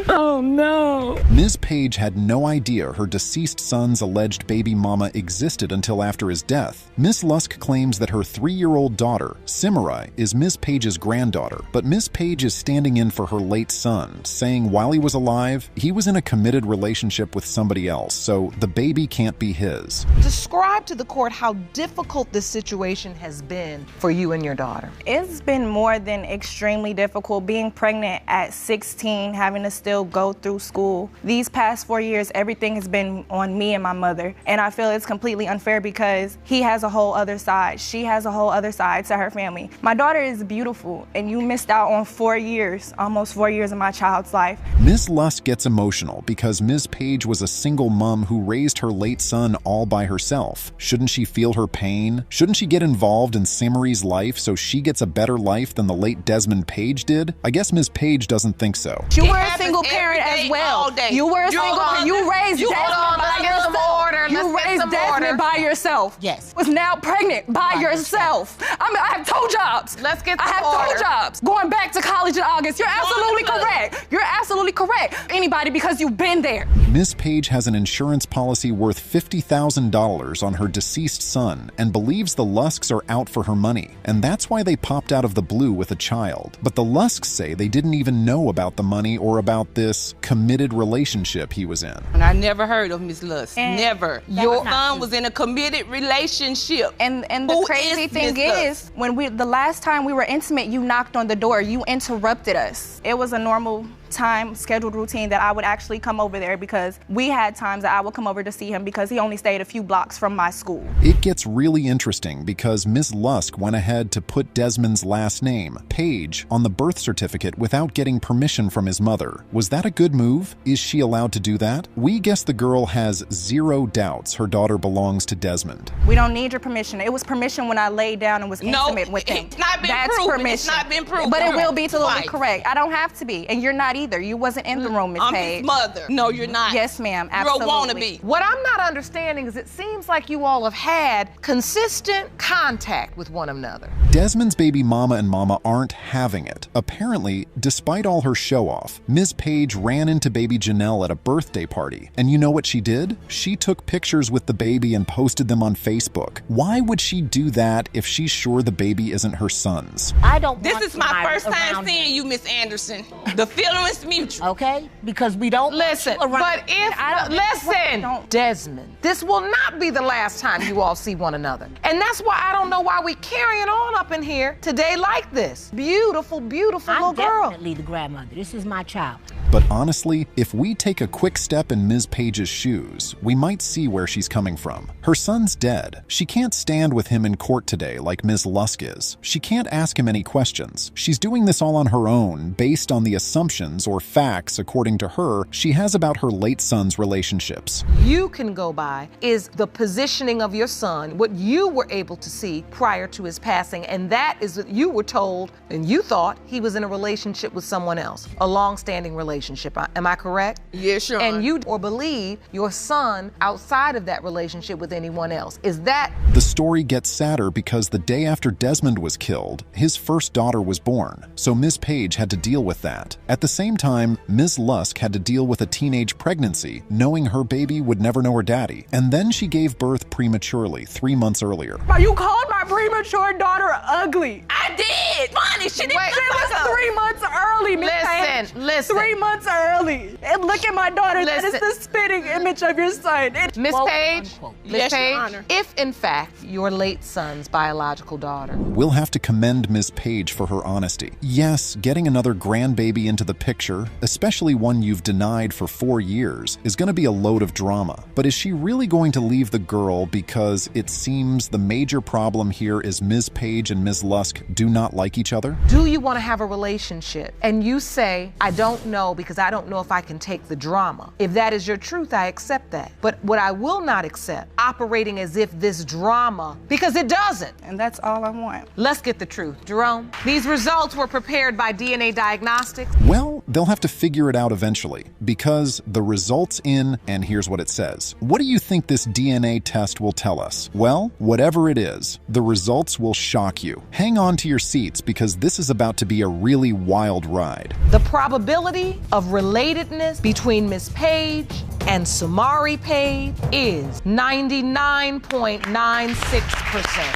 Oh no. Ms. Paige had no idea her deceased son's alleged baby mama existed until after his death. Ms. Lusk claims that her 3-year-old daughter, Simarai, is Ms. Paige's granddaughter, but Ms. Paige is standing in for her late son, saying while he was alive, he was in a committed relationship with somebody else, so the baby can't be his. Describe to the court how difficult this situation has been for you and your daughter. It's been more than extremely difficult. Being pregnant at 16, having to still go through school. These past 4 years, everything has been on me and my mother. And I feel it's completely unfair because he has a whole other side. She has a whole other side to her family. My daughter is beautiful, and you missed out on 4 years, almost 4 years of my child's life. Ms. Lusk gets emotional because Ms. Paige was a single mom who raised her late son all by herself. Shouldn't she feel her pain? Shouldn't she get involved in Simarai's life so she gets a better life than the late Desmond Page did? I guess Ms. Paige doesn't think so. You were a single parent as well. You were a single parent. You raised Desmond by yourself. You raised Desmond by yourself. Yes. Was now pregnant by yourself. I have 2 jobs. Let's get to I have 2 jobs. Going back to college in August. You're absolutely correct. You're absolutely correct. Anybody, because you've been there. Ms. Paige has an insurance policy worth $50,000 on her deceased son and believes the Lusks are out for her money, and that's why they popped out of the blue with a child. But the Lusks say they didn't even know about the money or about this committed relationship he was in. And I never heard of Miss Lusk. Never. Your son was in a committed relationship. And the crazy thing is, when the last time we were intimate, you knocked on the door. You interrupted us. It was a normal time scheduled routine that I would actually come over there because we had times that I would come over to see him because he only stayed a few blocks from my school. It gets really interesting because Ms. Lusk went ahead to put Desmond's last name, Paige, on the birth certificate without getting permission from his mother. Was that a good move? Is she allowed to do that? We guess the girl has 0 doubts her daughter belongs to Desmond. We don't need your permission. It was permission when I laid down and was intimate with him. It's not been That's proven. permission. It's not been proven. But it will be absolutely correct. I don't have to be, and you're not either. You wasn't in the room, Miss Paige. I'm his mother. No, you're not. Yes, ma'am, absolutely. You're a wannabe. What I'm not understanding is it seems like you all have had consistent contact with one another. Desmond's baby mama and mama aren't having it. Apparently, despite all her show-off, Ms. Paige ran into baby Janelle at a birthday party. And you know what she did? She took pictures with the baby and posted them on Facebook. Why would she do that if she's sure the baby isn't her son's? I don't. This is my first time seeing you, Miss Anderson. The feeling is mutual. Okay, because we don't listen. But if listen, Desmond, this will not be the last time you all see one another, and that's why I don't know why we carrying on up in here today like this. Beautiful, beautiful little girl. I'm definitely the grandmother. This is my child. But honestly, if we take a quick step in Ms. Paige's shoes, we might see where she's coming from. Her son's dead. She can't stand with him in court today like Ms. Lusk is. She can't ask him any questions. She's doing this all on her own, based on the assumptions or facts, according to her, she has about her late son's relationships. You can go by is the positioning of your son, what you were able to see prior to his passing, and that is that you were told and you thought he was in a relationship with someone else, a long-standing relationship. Am I correct? Yes, sure. And you or believe your son outside of that relationship with anyone else. Is that? The story gets sadder because the day after Desmond was killed, his first daughter was born, so Ms. Paige had to deal with that. At the same time, Ms. Lusk had to deal with a teenage pregnancy, knowing her baby would never know her daddy, and then she gave birth prematurely 3 months earlier. You called my premature daughter ugly. I did. Bonnie, she didn't. It was 3 months early, Miss Paige. Listen. 3 months early. And look at my daughter. That is the spitting image of your son. Miss Paige, Miss Paige, if in fact your late son's biological daughter. We'll have to commend Ms. Paige for her honesty. Yes, getting another grandbaby into the picture, especially one you've denied for 4 years, is going to be a load of drama. But is she really going to leave the girl because it seems the major problem here is Ms. Paige and Ms. Lusk do not like each other? Do you want to have a relationship? And you say, I don't know because I don't know if I can take the drama. If that is your truth, I accept that. But what I will not accept, operating as if this drama, because it doesn't. And that's all I want. Let's get the truth. Jerome, these results were prepared by DNA Diagnostics. Well, they'll have to figure it out eventually, because the results in, and here's what it says. What do you think this DNA test will tell us? Well, whatever it is, the results will shock you. Hang on to your seats because this is about to be a really wild ride. The probability of relatedness between Miss Paige and Samari Paige is 99.96%.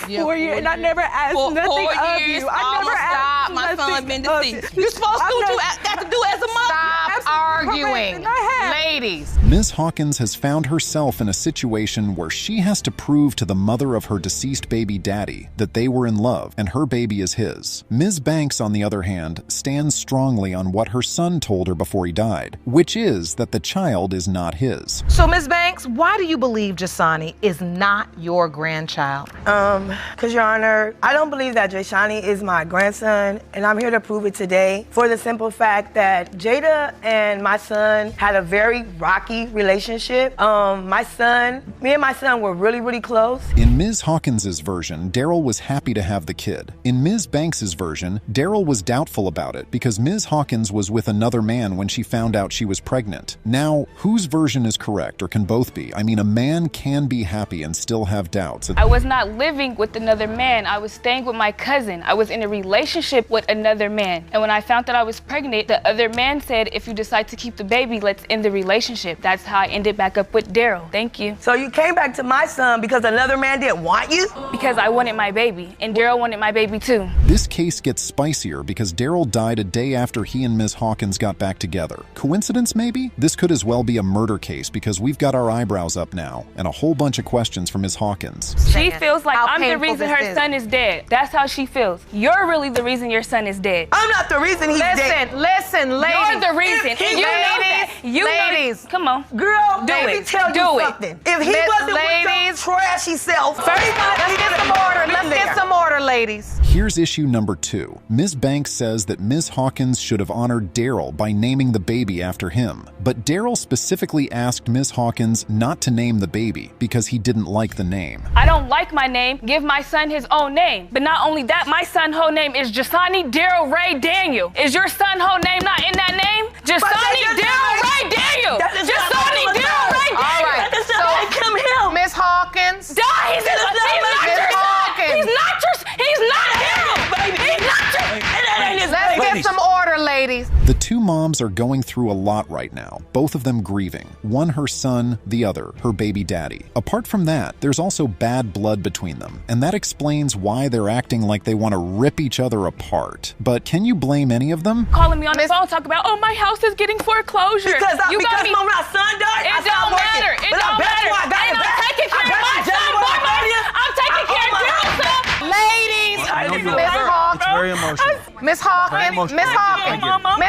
4 years, and I never asked nothing 4 of years, you. I never asked my son been deceased. You're supposed to do what you got to do as a mother. Stop arguing. Ladies. Ms. Hawkins has found herself in a situation where she has to prove to the mother of her deceased baby daddy that they were in love and her baby is his. Ms. Banks, on the other hand, stands strongly on what her son told her before he died, which is that the child is not his. So, Ms. Banks, why do you believe Jasani is not your grandchild? Because, Your Honor, I don't believe that Jashani is my grandson, and I'm here to prove it today for the simple fact that Jada and my son had a very rocky relationship. Me and my son were really, really close. In Ms. Hawkins's version, Daryl was happy to have the kid. In Ms. Banks's version, Daryl was doubtful about it because Ms. Hawkins was with another man when she found out she was pregnant. Now, whose version is correct, or can both be? I mean, a man can be happy and still have doubts. I was not living with another man. I was staying with my cousin. I was in a relationship with another man. And when I found that I was pregnant, the other man said, if you decide to keep the baby, let's end the relationship. That's how I ended back up with Daryl. Thank you. So you came back to my son because another man didn't want you? Because I wanted my baby, and Daryl wanted my baby too. This case gets spicier because Daryl died a day after he and Ms. Hawkins got back together. Coincidence, maybe? This could as well be a murder case because we've got our eyebrows up now and a whole bunch of questions from Ms. Hawkins. She feels like I'm the reason her son is dead. That's how she feels. You're really the reason your son is dead. I'm not the reason he's dead. Listen, ladies. You're the reason. Ladies, come on. Girl, let me tell you something. If he wasn't with some trashy self, let's get some order. Let's get some order, ladies. Here's issue number 2. Ms. Banks says that Ms. Hawkins should have honored Daryl by naming the baby after him. But Daryl specifically asked Ms. Hawkins not to name the baby because he didn't like the name. I don't like my name. Give my son his own name. But not only that, my son's whole name is Jasani Daryl Ray Daniel. Is your son's whole name not in that name? Jasani Daryl Ray Daniel. Jasani Daryl Ray Daniel. All right. So, Miss Hawkins. He's not your son. He's not Daryl. He's not your. Let's get some order, ladies. The two moms are going through a lot right now, both of them grieving. One her son, the other her baby daddy. Apart from that, there's also bad blood between them, and that explains why they're acting like they want to rip each other apart. But can you blame any of them? Calling me on the phone, talk about, oh, my house is getting foreclosure. Because when my son died, it don't matter. It don't matter. And I'm taking care of my son, I'm taking care of Daryl's son. Ladies, It's very emotional. Miss Hawkins, Miss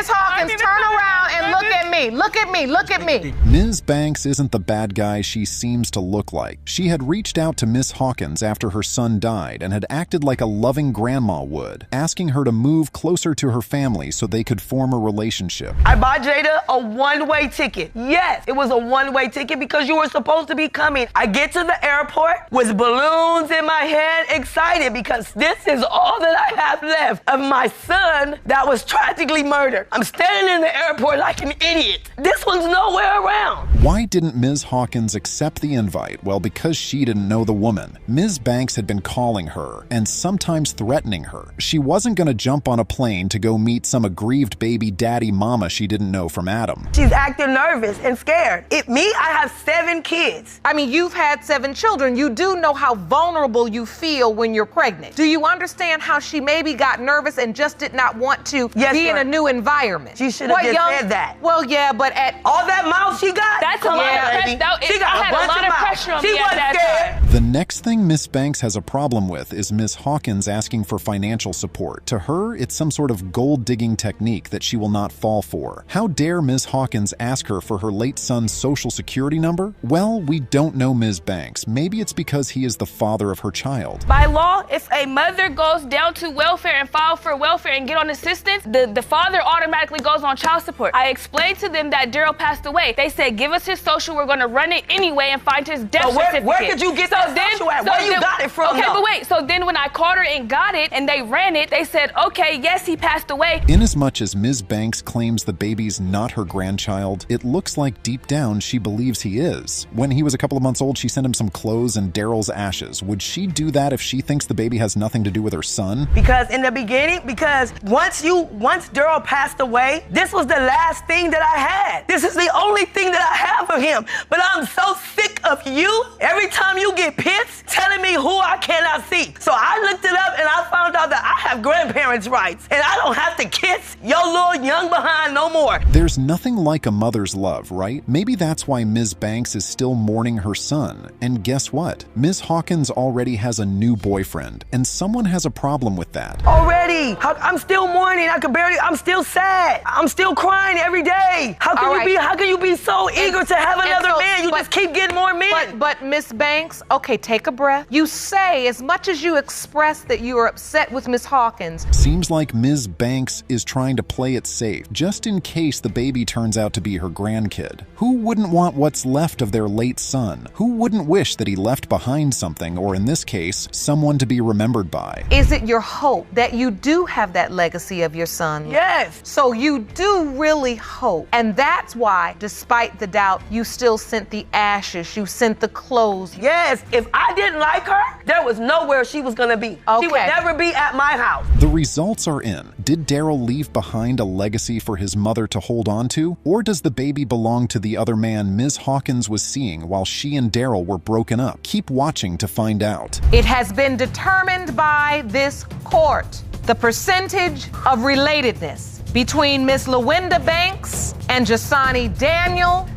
Hawkins, turn around and look at me. Look at me. Look at me. Ms. Banks isn't the bad guy she seems to look like. She had reached out to Miss Hawkins after her son died and had acted like a loving grandma would, asking her to move closer to her family so they could form a relationship. I bought Jada a one-way ticket. Yes, it was a one-way ticket because you were supposed to be coming. I get to the airport with balloons in my head, excited because this is all that I have left of my son that was tragically murdered. I'm standing in the airport like an idiot. This one's nowhere around. Why didn't Ms. Hawkins accept the invite? Well, because she didn't know the woman. Ms. Banks had been calling her and sometimes threatening her. She wasn't going to jump on a plane to go meet some aggrieved baby daddy mama she didn't know from Adam. She's acting nervous and scared. I have 7 kids. I mean, you've had 7 children. You do know how vulnerable you feel when you're pregnant. Do you understand how she maybe got nervous and just did not want to be in a new environment? She should have said that. Well, yeah, but at all that mouth she got, that's a lot of pressure. She got a lot of pressure on me at that time. The next thing Miss Banks has a problem with is Miss Hawkins asking for financial support. To her, it's some sort of gold-digging technique that she will not fall for. How dare Miss Hawkins ask her for her late son's social security number? Well, we don't know Ms. Banks. Maybe it's because he is the father of her child. By law, if a mother goes down to welfare and file for welfare and get on assistance, the father automatically goes on child support. I explained to them that Daryl passed away. They said, give us his social, we're gonna run it anyway and find his death certificate. Where did you get that social at? Where you got it from? Okay, but wait, so then when I called her and got it and they ran it, they said, okay, yes, he passed away. Inasmuch as Ms. Banks claims the baby's not her grandchild, it looks like deep down she believes he is. When he was a couple of months old, she sent him some clothes and Daryl's ashes. Would she do that if she thinks the baby has nothing to do with her son? Because in the beginning, once Daryl passed away, this was the last thing that I had. This is the only thing that I have of him. But I'm so sick of you. Every time you get pissed, telling me who I cannot see. So I looked it up and I found out that I have grandparents' rights and I don't have to kiss your little young behind no more. There's nothing like a mother's love, right? Maybe that's why Ms. Banks is still mourning her son. And guess what? Ms. Hawkins already has a new boyfriend, and someone has a problem with that. Already? I'm still mourning. I'm still sad. I'm still crying every day. How can you be so eager to have another man? You just keep getting more men. But Miss Banks, okay, take a breath. You say, as much as you express that you are upset with Miss Hawkins. Seems like Ms. Banks is trying to play it safe, just in case the baby turns out to be her grandkid. Who wouldn't want what's left of their late son? Who wouldn't wish that he left behind something, or in this case, someone to be remembered by? Is it your hope that you do have that legacy of your son? Yes. So you do really hope. And that's why, despite the doubt, you still sent the ashes, you sent the clothes. Yes. If I didn't like her, there was nowhere she was gonna be. Okay. She would never be at my house. The results are in. Did Daryl leave behind a legacy for his mother to hold on to? Or does the baby belong to the other man Ms. Hawkins was seeing while she and Daryl were broken up? Keep watching to find out. It has been determined by this court. The percentage of relatedness between Miss LaWinda Banks and Jasani Daniel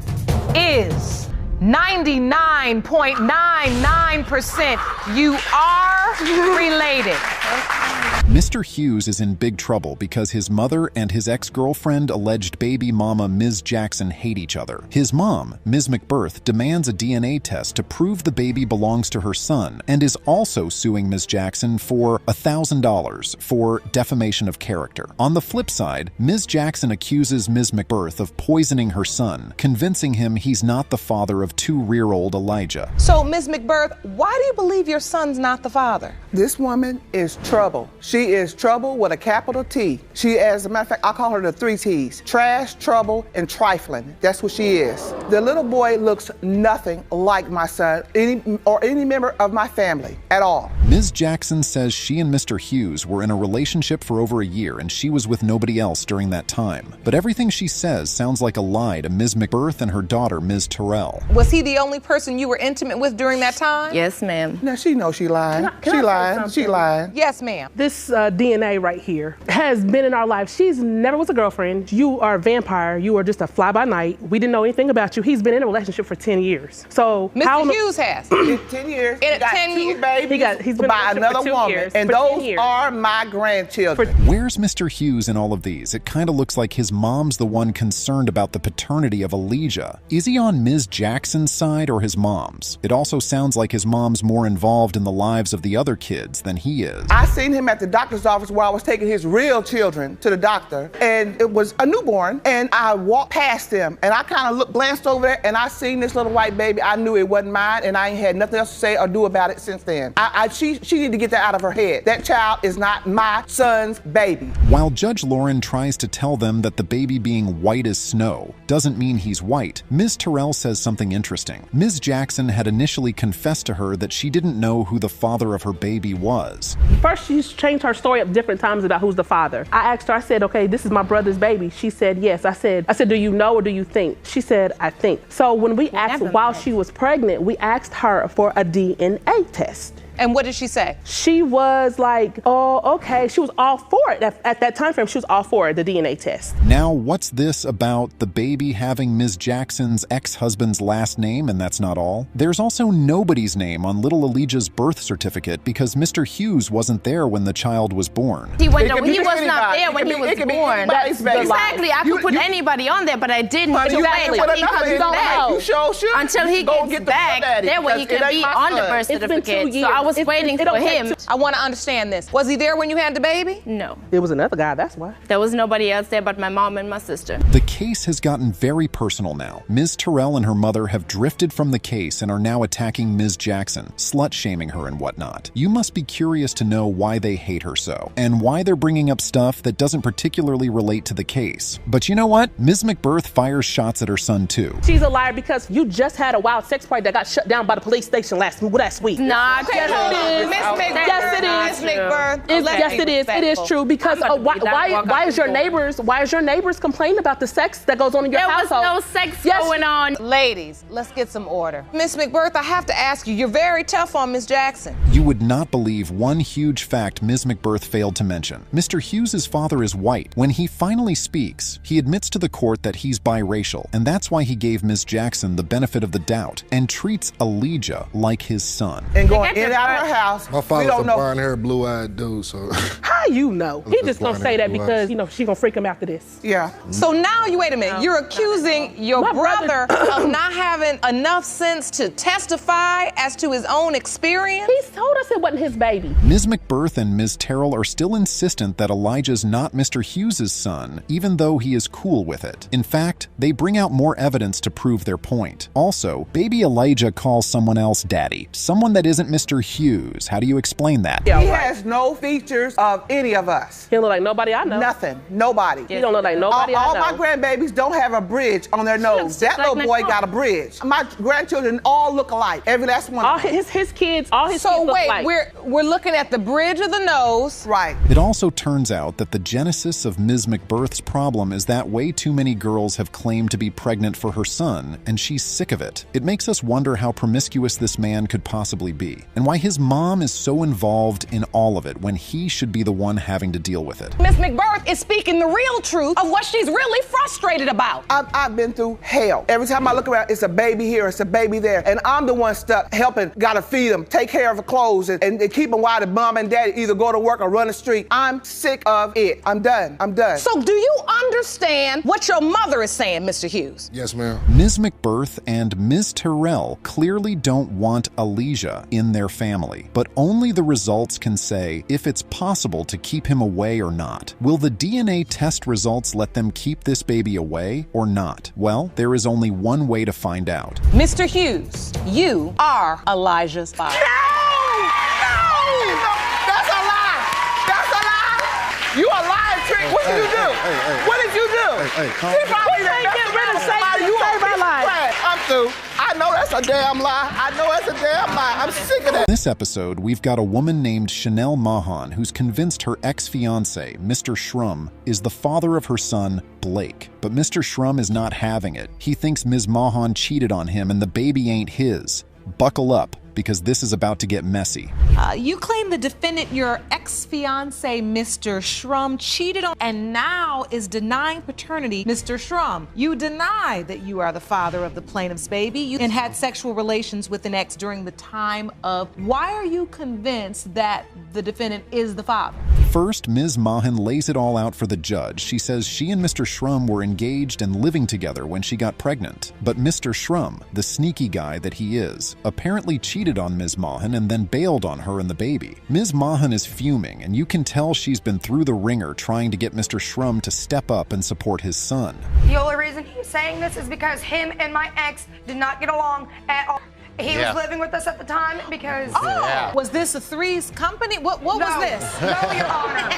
is 99.99%. You are related. Mr. Hughes is in big trouble because his mother and his ex-girlfriend alleged baby mama Ms. Jackson hate each other. His mom, Ms. McBirth, demands a DNA test to prove the baby belongs to her son and is also suing Ms. Jackson for $1,000 for defamation of character. On the flip side, Ms. Jackson accuses Ms. McBirth of poisoning her son, convincing him he's not the father of 2-year-old Elijah. So, Ms. McBirth, why do you believe your son's not the father? This woman is trouble. She is trouble with a capital T. She, as a matter of fact, I call her the 3 T's. Trash, trouble, and trifling. That's what she is. The little boy looks nothing like my son or any member of my family at all. Ms. Jackson says she and Mr. Hughes were in a relationship for over a year and she was with nobody else during that time. But everything she says sounds like a lie to Ms. McBirth and her daughter, Ms. Terrell. Was he the only person you were intimate with during that time? Yes, ma'am. Now she knows she lying. She lying. She lying. Yes, ma'am. This DNA right here has been in our life. She's never was a girlfriend. You are a vampire. You are just a fly-by-night. We didn't know anything about you. He's been in a relationship for 10 years. So Mr. Hughes has. 10 years. In 10 years. Babies he's been by another for 2 woman. years, and those are my grandchildren. Where's Mr. Hughes in all of these? It kind of looks like his mom's the one concerned about the paternity of Elijah. Is he on Ms. Jackson's side or his mom's? It also sounds like his mom's more involved in the lives of the other kids than he is. I seen him at the doctor's office where I was taking his real children to the doctor, and it was a newborn, and I walked past him, and I kind of glanced over there, and I seen this little white baby. I knew it wasn't mine, and I ain't had nothing else to say or do about it since then. She need to get that out of her head. That child is not my son's baby. While Judge Lauren tries to tell them that the baby being white as snow doesn't mean he's white, Ms. Terrell says something interesting. Ms. Jackson had initially confessed to her that she didn't know who the father of her baby was. First, she's changed her story up different times about who's the father. I asked her, I said, okay, this is my brother's baby. She said, yes. I said, do you know or do you think? She said, I think. So when we asked while she was pregnant, we asked her for a DNA test. And what did she say? She was like, oh, okay. She was all for it. At that time frame, she was all for it, the DNA test. Now, what's this about the baby having Ms. Jackson's ex-husband's last name, and that's not all? There's also nobody's name on little Elijah's birth certificate because Mr. Hughes wasn't there when the child was born. He was not there when he was born. Exactly. I could put anybody on there, but I didn't. Exactly. You sure should. Until he gets back, then when he can be on the birth certificate. So I was waiting for him. I want to understand this. Was he there when you had the baby? No. It was another guy, that's why. There was nobody else there but my mom and my sister. The case has gotten very personal now. Ms. Terrell and her mother have drifted from the case and are now attacking Ms. Jackson, slut-shaming her and whatnot. You must be curious to know why they hate her so, and why they're bringing up stuff that doesn't particularly relate to the case. But you know what? Ms. McBirth fires shots at her son too. She's a liar because you just had a wild sex party that got shut down by the police station last week. Nah, Yes, it is. It is true because why is your neighbors complaining about the sex that goes on in your household? There was no sex going on. Ladies, let's get some order. Miss McBirth, I have to ask you, you're very tough on Miss Jackson. You would not believe one huge fact Ms. McBirth failed to mention. Mr. Hughes' father is white. When he finally speaks, he admits to the court that he's biracial, and that's why he gave Ms. Jackson the benefit of the doubt and treats Elijah like his son. And going in and out of her house. My father's a brown-haired, blue-eyed dude, so. How you know? He just gonna say that because, she gonna freak him after this. Yeah. So now, wait a minute. You're accusing your brother of not having enough sense to testify as to his own experience? He's told us it wasn't his baby. Ms. McBirth and Ms. Terrell are still insistent that Elijah's not Mr. Hughes' son, even though he is cool with it. In fact, they bring out more evidence to prove their point. Also, baby Elijah calls someone else daddy, someone that isn't Mr. Hughes. How do you explain that? Yeah, he has no features of any of us. He don't look like nobody I know. Nothing. Nobody. He don't look like nobody I know. All my grandbabies don't have a bridge on their nose. That little boy got a bridge. My grandchildren all look alike. Every last one. All his kids look alike. So wait, we're looking at the bridge of the nose. Right. It also turns out that the genesis of Ms. McBirth's problem is that way too many girls have claimed to be pregnant for her son, and she's sick of it. It makes us wonder how promiscuous this man could possibly be, and why why his mom is so involved in all of it when he should be the one having to deal with it. Miss McBirth is speaking the real truth of what she's really frustrated about. I've been through hell. Every time I look around, it's a baby here, it's a baby there. And I'm the one stuck helping, gotta feed them, take care of the clothes, and keep them while the mom and daddy either go to work or run the street. I'm sick of it. I'm done. So do you understand what your mother is saying, Mr. Hughes? Yes, ma'am. Ms. McBirth and Ms. Terrell clearly don't want Elijah in their family, but only the results can say if it's possible to keep him away or not. Will the DNA test results let them keep this baby away or not? Well, there is only one way to find out. Mr. Hughes, you are Elijah's father. That's a lie! That's a lie! You a lying trick! What did you do? What did you do? Calm down. I'm through. I know that's a damn lie. I know that's a damn lie. I'm sick of that. In this episode, we've got a woman named Chanel Mahan who's convinced her ex-fiance, Mr. Shrum, is the father of her son, Blake. But Mr. Shrum is not having it. He thinks Ms. Mahan cheated on him and the baby ain't his. Buckle up, because this is about to get messy. You claim the defendant, your ex-fiance, Mr. Shrum, cheated on and now is denying paternity. Mr. Shrum, you deny that you are the father of the plaintiff's baby and had sexual relations with an ex during the time of. Why are you convinced that the defendant is the father? First, Ms. Mahan lays it all out for the judge. She says she and Mr. Shrum were engaged and living together when she got pregnant. But Mr. Shrum, the sneaky guy that he is, apparently cheated on Ms. Mahan and then bailed on her and the baby. Ms. Mahan is fuming, and you can tell she's been through the ringer trying to get Mr. Shrum to step up and support his son. The only reason he's saying this is because him and my ex did not get along at all. He was living with us at the time because... Was this a Three's Company? What was this? No, Your Honor.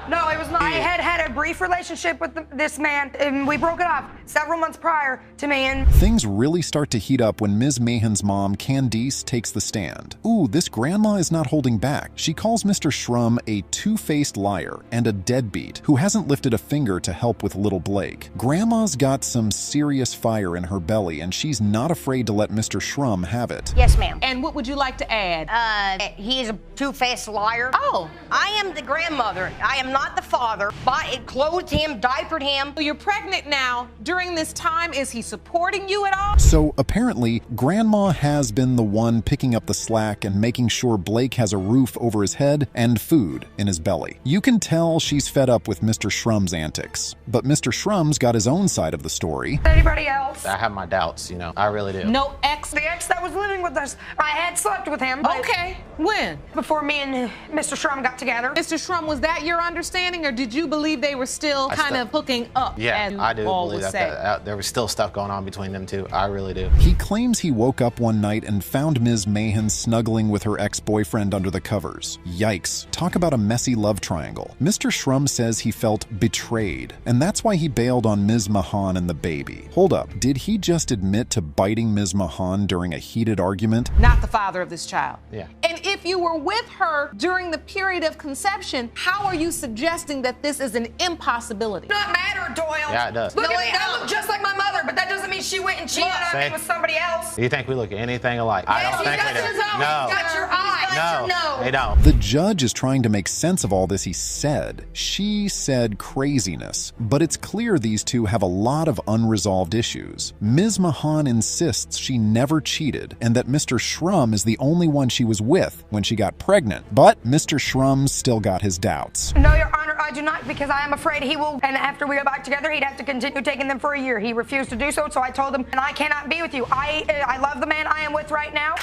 No, it was not. I had a brief relationship with this man, and we broke it off several months prior to me. And things really start to heat up when Ms. Mahan's mom, Candice, takes the stand. Ooh, this grandma is not holding back. She calls Mr. Shrum a two-faced liar and a deadbeat who hasn't lifted a finger to help with little Blake. Grandma's got some serious fire in her belly, and she's not afraid to let Mr. Shrum have it. Yes, ma'am. And what would you like to add? He is a two-faced liar. Oh. I am the grandmother. I am not the father. It clothed him, diapered him. You're pregnant now. During this time, is he supporting you at all? So apparently, Grandma has been the one picking up the slack and making sure Blake has a roof over his head and food in his belly. You can tell she's fed up with Mr. Shrum's antics. But Mr. Shrum's got his own side of the story. Anybody else? I have my doubts, you know. I really do. No ex? The ex that was living with us. I had slept with him. Okay. When? Before me and Mr. Shrum got together. Mr. Shrum, was that your understanding, or did you believe they were still kind of hooking up? Yeah, and I do all believe was that there was still stuff going on between them two. I really do. He claims he woke up one night and found Ms. Mahan snuggling with her ex-boyfriend under the covers. Yikes. Talk about a messy love triangle. Mr. Shrum says he felt betrayed, and that's why he bailed on Ms. Mahan and the baby. Hold up, did he just admit to biting Ms. Mahan during a heated argument? Not the father of this child. Yeah. And if you were with her during the period of conception, how are you suggesting that this is an impossibility? Does not matter, Doyle. Yeah, it does. Look at me, I look just like my mother, but that doesn't mean she went and cheated on me with somebody else. You think we look anything alike? I don't think we do. No. He's got your eye. No, they don't. The judge is trying to make sense of all this he said. She said craziness, but it's clear these two have a lot of unresolved issues. Ms. Mahan insists she never cheated and that Mr. Shrum is the only one she was with when she got pregnant, but Mr. Shrum's still got his doubts. No, Your Honor, I do not, because I am afraid he will, and after we go back together, he'd have to continue taking them for a year. He refused to do so, so I told him, and I cannot be with you. I love the man I am with right now.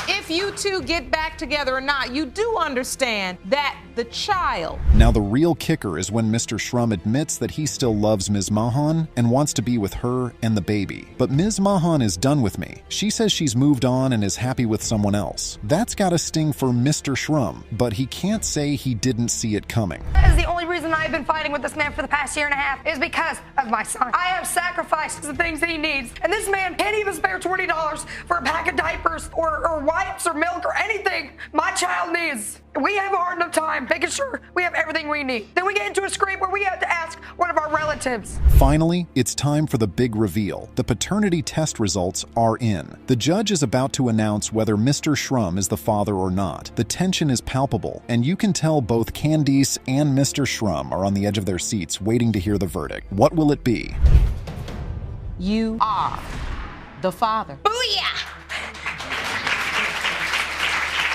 If you two get back together or not, you do understand that the child... Now the real kicker is when Mr. Shrum admits that he still loves Ms. Mahan and wants to be with her and the baby. But Ms. Mahan is done with me. She says she's moved on and is happy with someone else. That's got a sting for Mr. Shrum, but he can't say he didn't see it coming. That is the only reason I've been fighting with this man for the past year and a half is because of my son. I have sacrificed the things that he needs, and this man can't even spare $20 for a pack of diapers or wipes or milk or anything my child needs. We have a hard enough time making sure we have everything we need. Then we get into a scrape where we have to ask one of our relatives. Finally, it's time for the big reveal. The paternity test results are in. The judge is about to announce whether Mr. Shrum is the father or not. The tension is palpable, and you can tell both Candice and Mr. Shrum are on the edge of their seats waiting to hear the verdict. What will it be? You are the father. Booyah!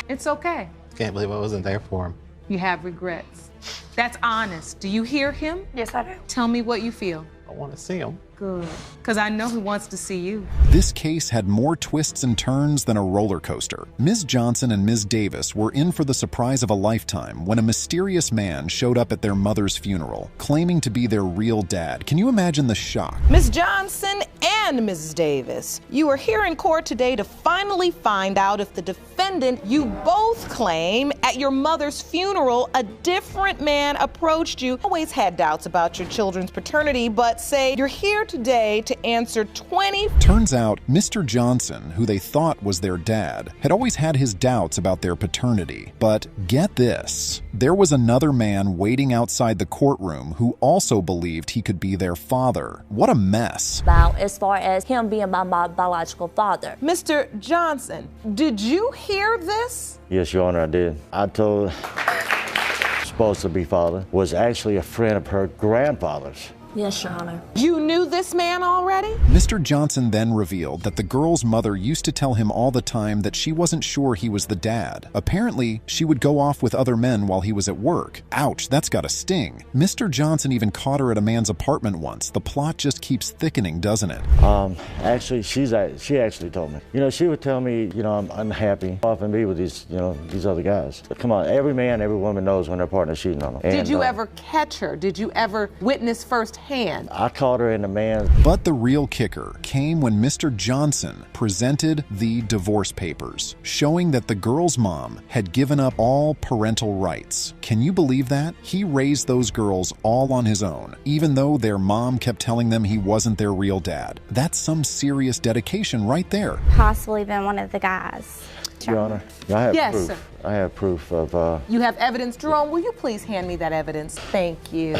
It's okay. Can't believe I wasn't there for him. You have regrets. That's honest. Do you hear him? Yes, I do. Tell me what you feel. I want to see him. Good. Because I know he wants to see you. This case had more twists and turns than a roller coaster. Ms. Johnson and Ms. Davis were in for the surprise of a lifetime when a mysterious man showed up at their mother's funeral, claiming to be their real dad. Can you imagine the shock? Ms. Johnson and Mrs. Davis, you are here in court today to finally find out if the defendant you both claim at your mother's funeral, a different man approached you. Always had doubts about your children's paternity, but say you're here today to answer 20. Turns out, Mr. Johnson, who they thought was their dad, had always had his doubts about their paternity. But get this, there was another man waiting outside the courtroom who also believed he could be their father. What a mess. About as far as him being my biological father. Mr. Johnson, did you hear this? Yes, Your Honor, I did. I told supposed to be father was actually a friend of her grandfather's. Yes, Your Honor. You knew this man already? Mr. Johnson then revealed that the girl's mother used to tell him all the time that she wasn't sure he was the dad. Apparently, she would go off with other men while he was at work. Ouch, that's gotta sting. Mr. Johnson even caught her at a man's apartment once. The plot just keeps thickening, doesn't it? Actually, she actually told me. You know, she would tell me, you know, I'm unhappy, often be with these, you know, these other guys. But come on, every man, every woman knows when their partner's cheating on them. Did you ever catch her? Did you ever witness firsthand? I caught her in the man. But the real kicker came when Mr. Johnson presented the divorce papers, showing that the girl's mom had given up all parental rights. Can you believe that? He raised those girls all on his own, even though their mom kept telling them he wasn't their real dad. That's some serious dedication right there. Possibly been one of the guys. Your Honor, I have yes, proof. Sir. I have proof of... You have evidence? Jerome, will you please hand me that evidence? Thank you.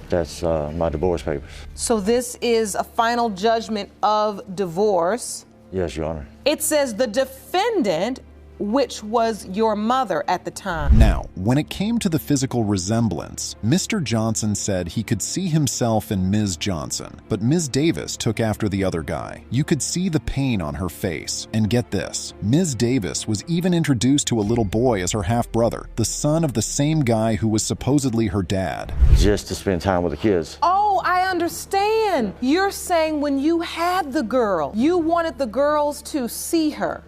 That's my divorce papers. So this is a final judgment of divorce. Yes, Your Honor. It says the defendant, which was your mother at the time. Now, when it came to the physical resemblance, Mr. Johnson said he could see himself in Ms. Johnson, but Ms. Davis took after the other guy. You could see the pain on her face. And get this, Ms. Davis was even introduced to a little boy as her half-brother, the son of the same guy who was supposedly her dad. Just to spend time with the kids. Oh, I understand. You're saying when you had the girl, you wanted the girls to see her.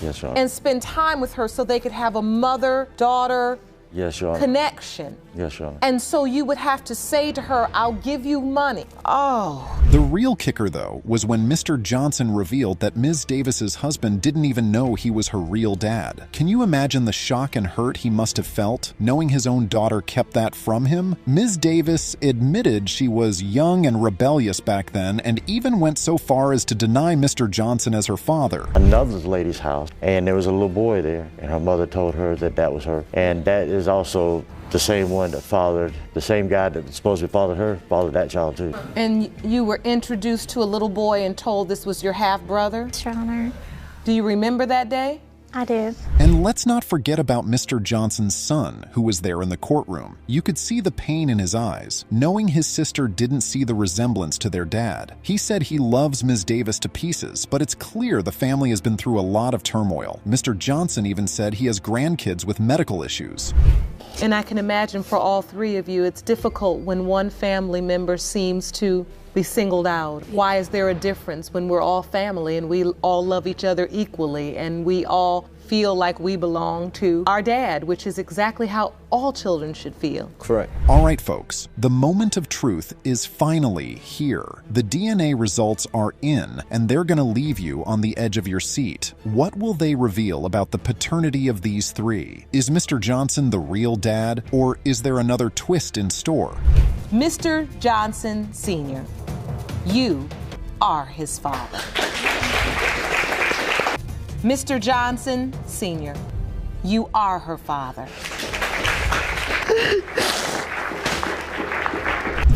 Yes, Your Honor. And spend time with her so they could have a mother-daughter yes, Your Honor. connection. Yes, Your Honor. And so you would have to say to her, I'll give you money. Oh. The real kicker, though, was when Mr. Johnson revealed that Ms. Davis's husband didn't even know he was her real dad. Can you imagine the shock and hurt he must have felt, knowing his own daughter kept that from him? Ms. Davis admitted she was young and rebellious back then, and even went so far as to deny Mr. Johnson as her father. Another lady's house, and there was a little boy there, and her mother told her that that was her. And that is also the same one that fathered, the same guy that supposedly fathered her, fathered that child too. And you were introduced to a little boy and told this was your half-brother? Your Honor. Do you remember that day? I did. And let's not forget about Mr. Johnson's son, who was there in the courtroom. You could see the pain in his eyes, knowing his sister didn't see the resemblance to their dad. He said he loves Ms. Davis to pieces, but it's clear the family has been through a lot of turmoil. Mr. Johnson even said he has grandkids with medical issues. And I can imagine for all three of you, it's difficult when one family member seems to be singled out. Why is there a difference when we're all family and we all love each other equally and we all feel like we belong to our dad, which is exactly how all children should feel? Correct. All right, folks, the moment of truth is finally here. The DNA results are in, and they're going to leave you on the edge of your seat. What will they reveal about the paternity of these three? Is Mr. Johnson the real dad, or is there another twist in store? Mr. Johnson Sr., you are his father. Mr. Johnson Sr., you are her father.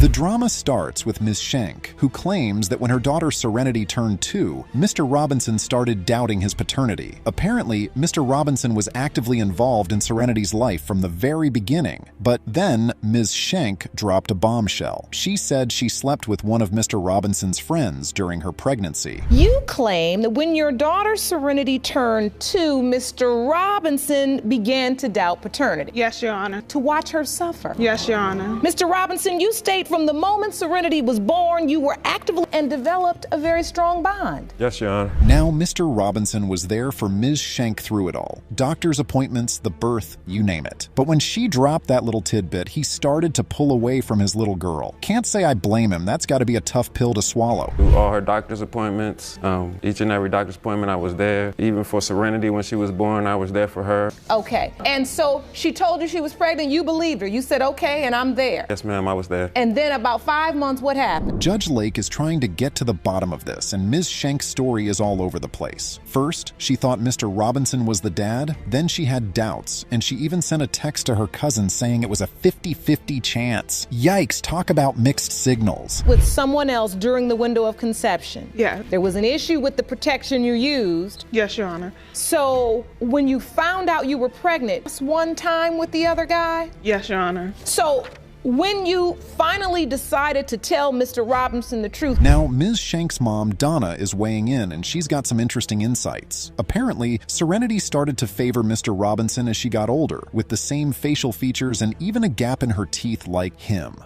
The drama starts with Ms. Shank, who claims that when her daughter Serenity turned 2, Mr. Robinson started doubting his paternity. Apparently, Mr. Robinson was actively involved in Serenity's life from the very beginning. But then, Ms. Shank dropped a bombshell. She said she slept with one of Mr. Robinson's friends during her pregnancy. You claim that when your daughter Serenity turned 2, Mr. Robinson began to doubt paternity. Yes, Your Honor. To watch her suffer. Yes, Your Honor. Mr. Robinson, you state from the moment Serenity was born, you were active and developed a very strong bond. Yes, Your Honor. Now, Mr. Robinson was there for Ms. Shank through it all. Doctor's appointments, the birth, you name it. But when she dropped that little tidbit, he started to pull away from his little girl. Can't say I blame him. That's got to be a tough pill to swallow. Through all her doctor's appointments, each and every doctor's appointment I was there. Even for Serenity when she was born, I was there for her. Okay, and so she told you she was pregnant, you believed her. You said, okay, and I'm there. Yes, ma'am, I was there. And then about 5 months, what happened? Judge Lake is trying to get to the bottom of this, and Ms. Shank's story is all over the place. First, she thought Mr. Robinson was the dad, then she had doubts, and she even sent a text to her cousin saying it was a 50-50 chance. Yikes, talk about mixed signals. With someone else during the window of conception. Yeah. There was an issue with the protection you used. Yes, Your Honor. So when you found out you were pregnant, just one time with the other guy? Yes, Your Honor. So when you finally decided to tell Mr. Robinson the truth. Now, Ms. Shank's mom, Donna, is weighing in, and she's got some interesting insights. Apparently, Serenity started to favor Mr. Robinson as she got older, with the same facial features and even a gap in her teeth like him.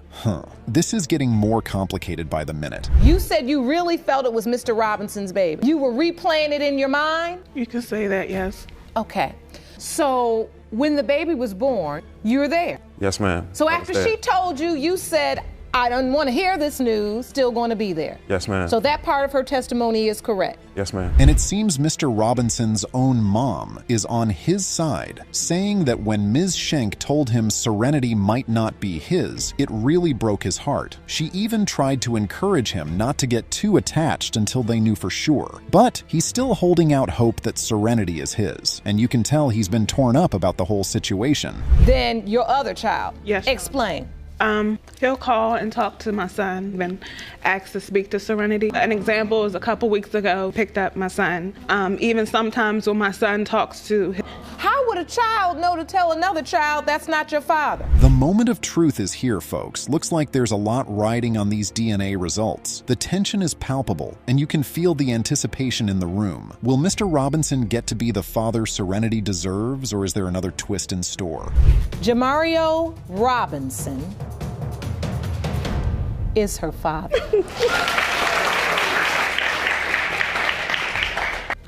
This is getting more complicated by the minute. You said you really felt it was Mr. Robinson's baby. You were replaying it in your mind? You can say that, yes. Okay. So when the baby was born, you were there? Yes, ma'am. So after she told you, you said, I don't want to hear this news, still going to be there. Yes, ma'am. So that part of her testimony is correct. Yes, ma'am. And it seems Mr. Robinson's own mom is on his side, saying that when Ms. Shank told him Serenity might not be his, it really broke his heart. She even tried to encourage him not to get too attached until they knew for sure. But he's still holding out hope that Serenity is his, and you can tell he's been torn up about the whole situation. Then your other child. Yes. Explain. He'll call and talk to my son and ask to speak to Serenity. An example is a couple weeks ago, picked up my son. Even sometimes when my son talks to him. How would a child know to tell another child that's not your father? The moment of truth is here, folks. Looks like there's a lot riding on these DNA results. The tension is palpable, and you can feel the anticipation in the room. Will Mr. Robinson get to be the father Serenity deserves, or is there another twist in store? Jamario Robinson is her father.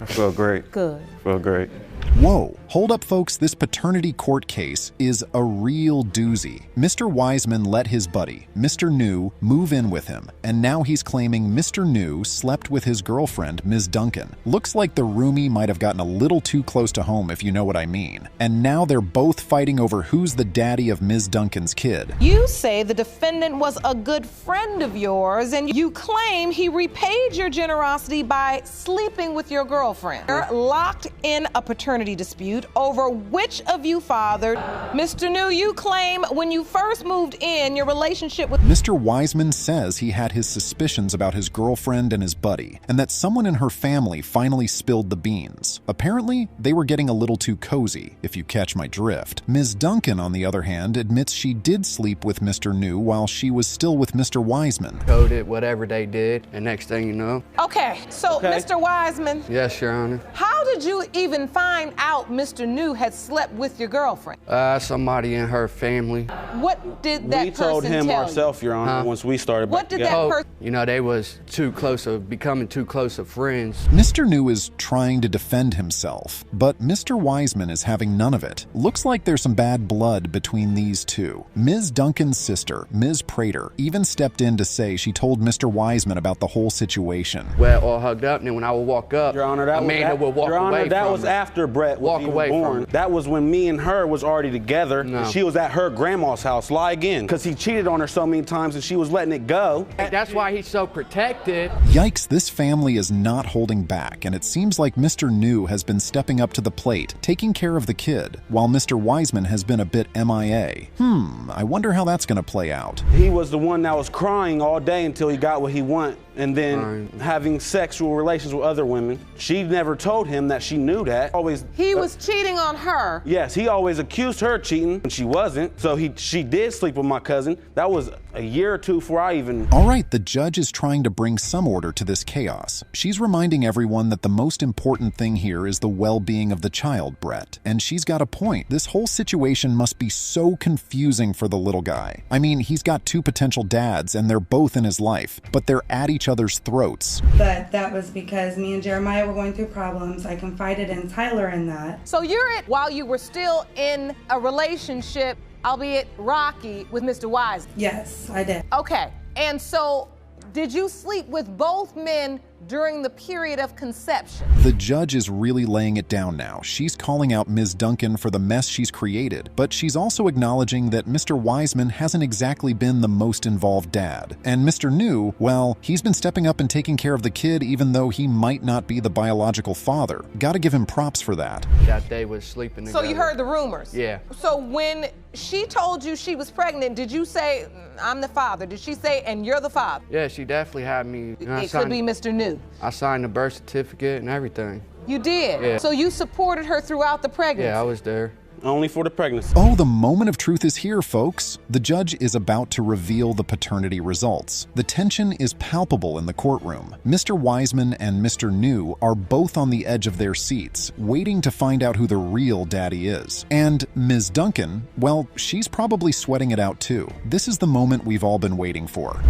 I feel great. Good. I feel great. Whoa, hold up folks, this paternity court case is a real doozy. Mr. Wiseman let his buddy, Mr. New, move in with him, and now he's claiming Mr. New slept with his girlfriend, Ms. Duncan. Looks like the roomie might have gotten a little too close to home, if you know what I mean. And now they're both fighting over who's the daddy of Ms. Duncan's kid. You say the defendant was a good friend of yours, and you claim he repaid your generosity by sleeping with your girlfriend. You're locked in a paternity dispute over which of you fathered. Mr. New, you claim when you first moved in, your relationship with Mr. Wiseman says he had his suspicions about his girlfriend and his buddy, and that someone in her family finally spilled the beans. Apparently, they were getting a little too cozy, if you catch my drift. Ms. Duncan, on the other hand, admits she did sleep with Mr. New while she was still with Mr. Wiseman. Coded whatever they did, and next thing you know. Okay, so Mr. Wiseman. Yes, Your Honor. How did you even find out Mr. New had slept with your girlfriend? Somebody in her family. What did that person tell you? We told him ourselves, Your Honor, once we started back together. What did that person? You know, they was too close of becoming too close of friends. Mr. New is trying to defend himself, but Mr. Wiseman is having none of it. Looks like there's some bad blood between these two. Ms. Duncan's sister, Ms. Prater, even stepped in to say she told Mr. Wiseman about the whole situation. Well, all hugged up, and then when I would walk up, Your Honor, Amanda would walk away from that was me. after Brett Brett was born. That was when me and her was already together. No. And she was at her grandma's house. Lie again. Because he cheated on her so many times and she was letting it go. That's why he's so protected. Yikes, this family is not holding back, and it seems like Mr. New has been stepping up to the plate, taking care of the kid, while Mr. Wiseman has been a bit MIA. I wonder how that's going to play out. He was the one that was crying all day until he got what he wanted, and then having sexual relations with other women. She never told him that she knew that. He was cheating on her. Yes, he always accused her of cheating, and she wasn't. So she did sleep with my cousin. That was a year or two before I even... All right, the judge is trying to bring some order to this chaos. She's reminding everyone that the most important thing here is the well-being of the child, Brett. And she's got a point. This whole situation must be so confusing for the little guy. I mean, he's got two potential dads, and they're both in his life, but they're at each other's throats. But that was because me and Jeremiah were going through problems. I confided in Tyler in that. So while you were still in a relationship, albeit rocky, with Mr. Wise? Yes, I did. Okay, and so did you sleep with both men during the period of conception? The judge is really laying it down now. She's calling out Ms. Duncan for the mess she's created, but she's also acknowledging that Mr. Wiseman hasn't exactly been the most involved dad. And Mr. New, well, he's been stepping up and taking care of the kid even though he might not be the biological father. Gotta give him props for that. That they was sleeping together. So you heard the rumors? Yeah. So when she told you she was pregnant, did you say, I'm the father? Did she say, and you're the father? Yeah, she definitely had me. It could be Mr. New. I signed the birth certificate and everything. You did? Yeah. So you supported her throughout the pregnancy? Yeah, I was there. Only for the pregnancy. Oh, the moment of truth is here, folks. The judge is about to reveal the paternity results. The tension is palpable in the courtroom. Mr. Wiseman and Mr. New are both on the edge of their seats, waiting to find out who the real daddy is. And Ms. Duncan, well, she's probably sweating it out too. This is the moment we've all been waiting for.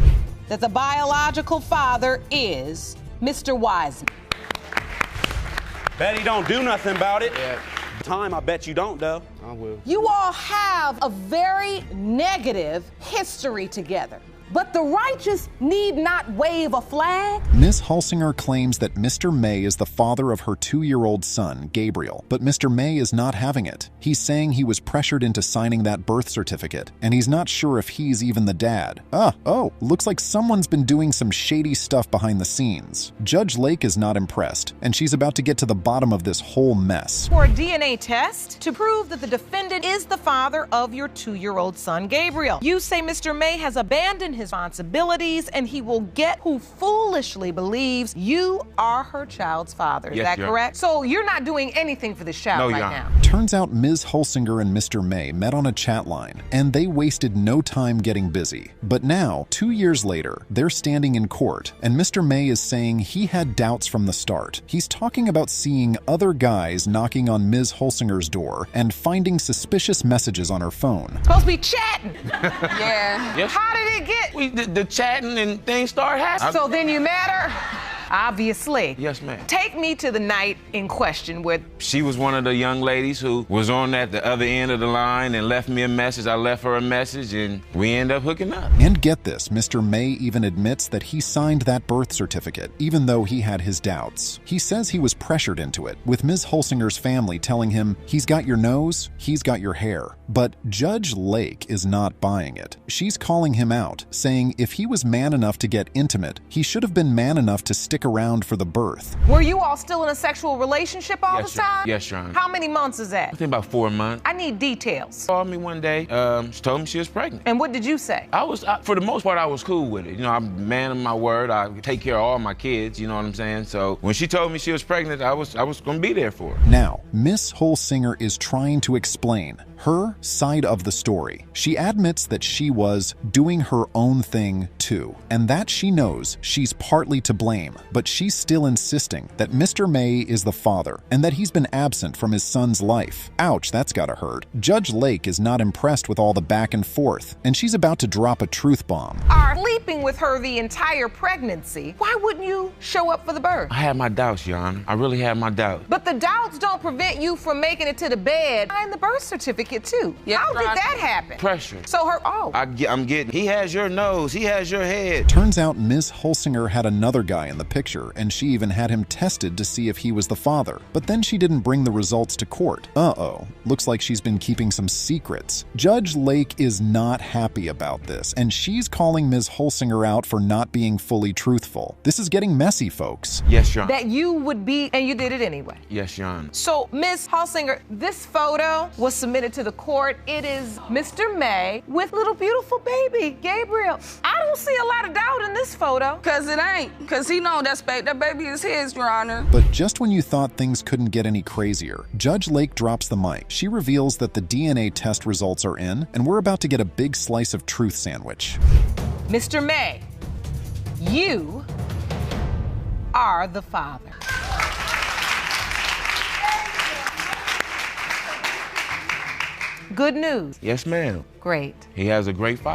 That the biological father is Mr. Wiseman. Bet he don't do nothing about it. Yeah. Time, I bet you don't, though. I will. You all have a very negative history together. But the righteous need not wave a flag. Ms. Holzinger claims that Mr. May is the father of her 2-year-old son, Gabriel, but Mr. May is not having it. He's saying he was pressured into signing that birth certificate, and he's not sure if he's even the dad. Looks like someone's been doing some shady stuff behind the scenes. Judge Lake is not impressed, and she's about to get to the bottom of this whole mess. For a DNA test to prove that the defendant is the father of your 2-year-old son, Gabriel. You say Mr. May has abandoned his responsibilities and he will get who foolishly believes you are her child's father. Is that correct? So you're not doing anything for this child right now? Turns out Ms. Holzinger and Mr. May met on a chat line, and they wasted no time getting busy. But now, 2 years later, they're standing in court, and Mr. May is saying he had doubts from the start. He's talking about seeing other guys knocking on Ms. Holzinger's door and finding suspicious messages on her phone. Supposed to be chatting. Yeah. Yes. How did it get? The chatting and things start happening. So then you met her? Obviously. Yes, ma'am. Take me to the night in question where... She was one of the young ladies who was on at the other end of the line and left me a message. I left her a message and we ended up hooking up. And get this, Mr. May even admits that he signed that birth certificate, even though he had his doubts. He says he was pressured into it, with Ms. Holzinger's family telling him, he's got your nose, he's got your hair. But Judge Lake is not buying it. She's calling him out, saying if he was man enough to get intimate, he should have been man enough to stick around for the birth. Were you all still in a sexual relationship all the time? Yes, Your Honor. How many months is that? I think about 4 months. I need details. She called me one day. She told me she was pregnant. And what did you say? For the most part, I was cool with it. You know, I'm a man of my word. I take care of all my kids, you know what I'm saying? So when she told me she was pregnant, I was gonna be there for her. Now, Miss Holzinger is trying to explain her side of the story. She admits that she was doing her own thing too, and that she knows she's partly to blame, but she's still insisting that Mr. May is the father and that he's been absent from his son's life. Ouch, that's gotta hurt. Judge Lake is not impressed with all the back and forth, and she's about to drop a truth bomb. Are sleeping with her the entire pregnancy, why wouldn't you show up for the birth? I had my doubts, Your Honor. I really had my doubts. But the doubts don't prevent you from making it to the bed and the birth certificate too. you. Yes, How Your did Honor. that happen? Pressure. So I'm getting, he has your nose, he has your head. Turns out Ms. Holzinger had another guy in the picture, and she even had him tested to see if he was the father. But then she didn't bring the results to court. Uh-oh. Looks like she's been keeping some secrets. Judge Lake is not happy about this, and she's calling Ms. Holzinger out for not being fully truthful. This is getting messy, folks. Yes, Your Honor. that you would be, and you did it anyway. Yes, Your Honor. So, Ms. Holzinger, this photo was submitted to the court. It is Mr. May with little beautiful baby, Gabriel. I don't see a lot of doubt in this photo. Cause it ain't. Cause he know that baby is his, Your Honor. But just when you thought things couldn't get any crazier, Judge Lake drops the mic. She reveals that the DNA test results are in, and we're about to get a big slice of truth sandwich. Mr. May, you are the father. Good news. Yes, ma'am. Great. He has a great father.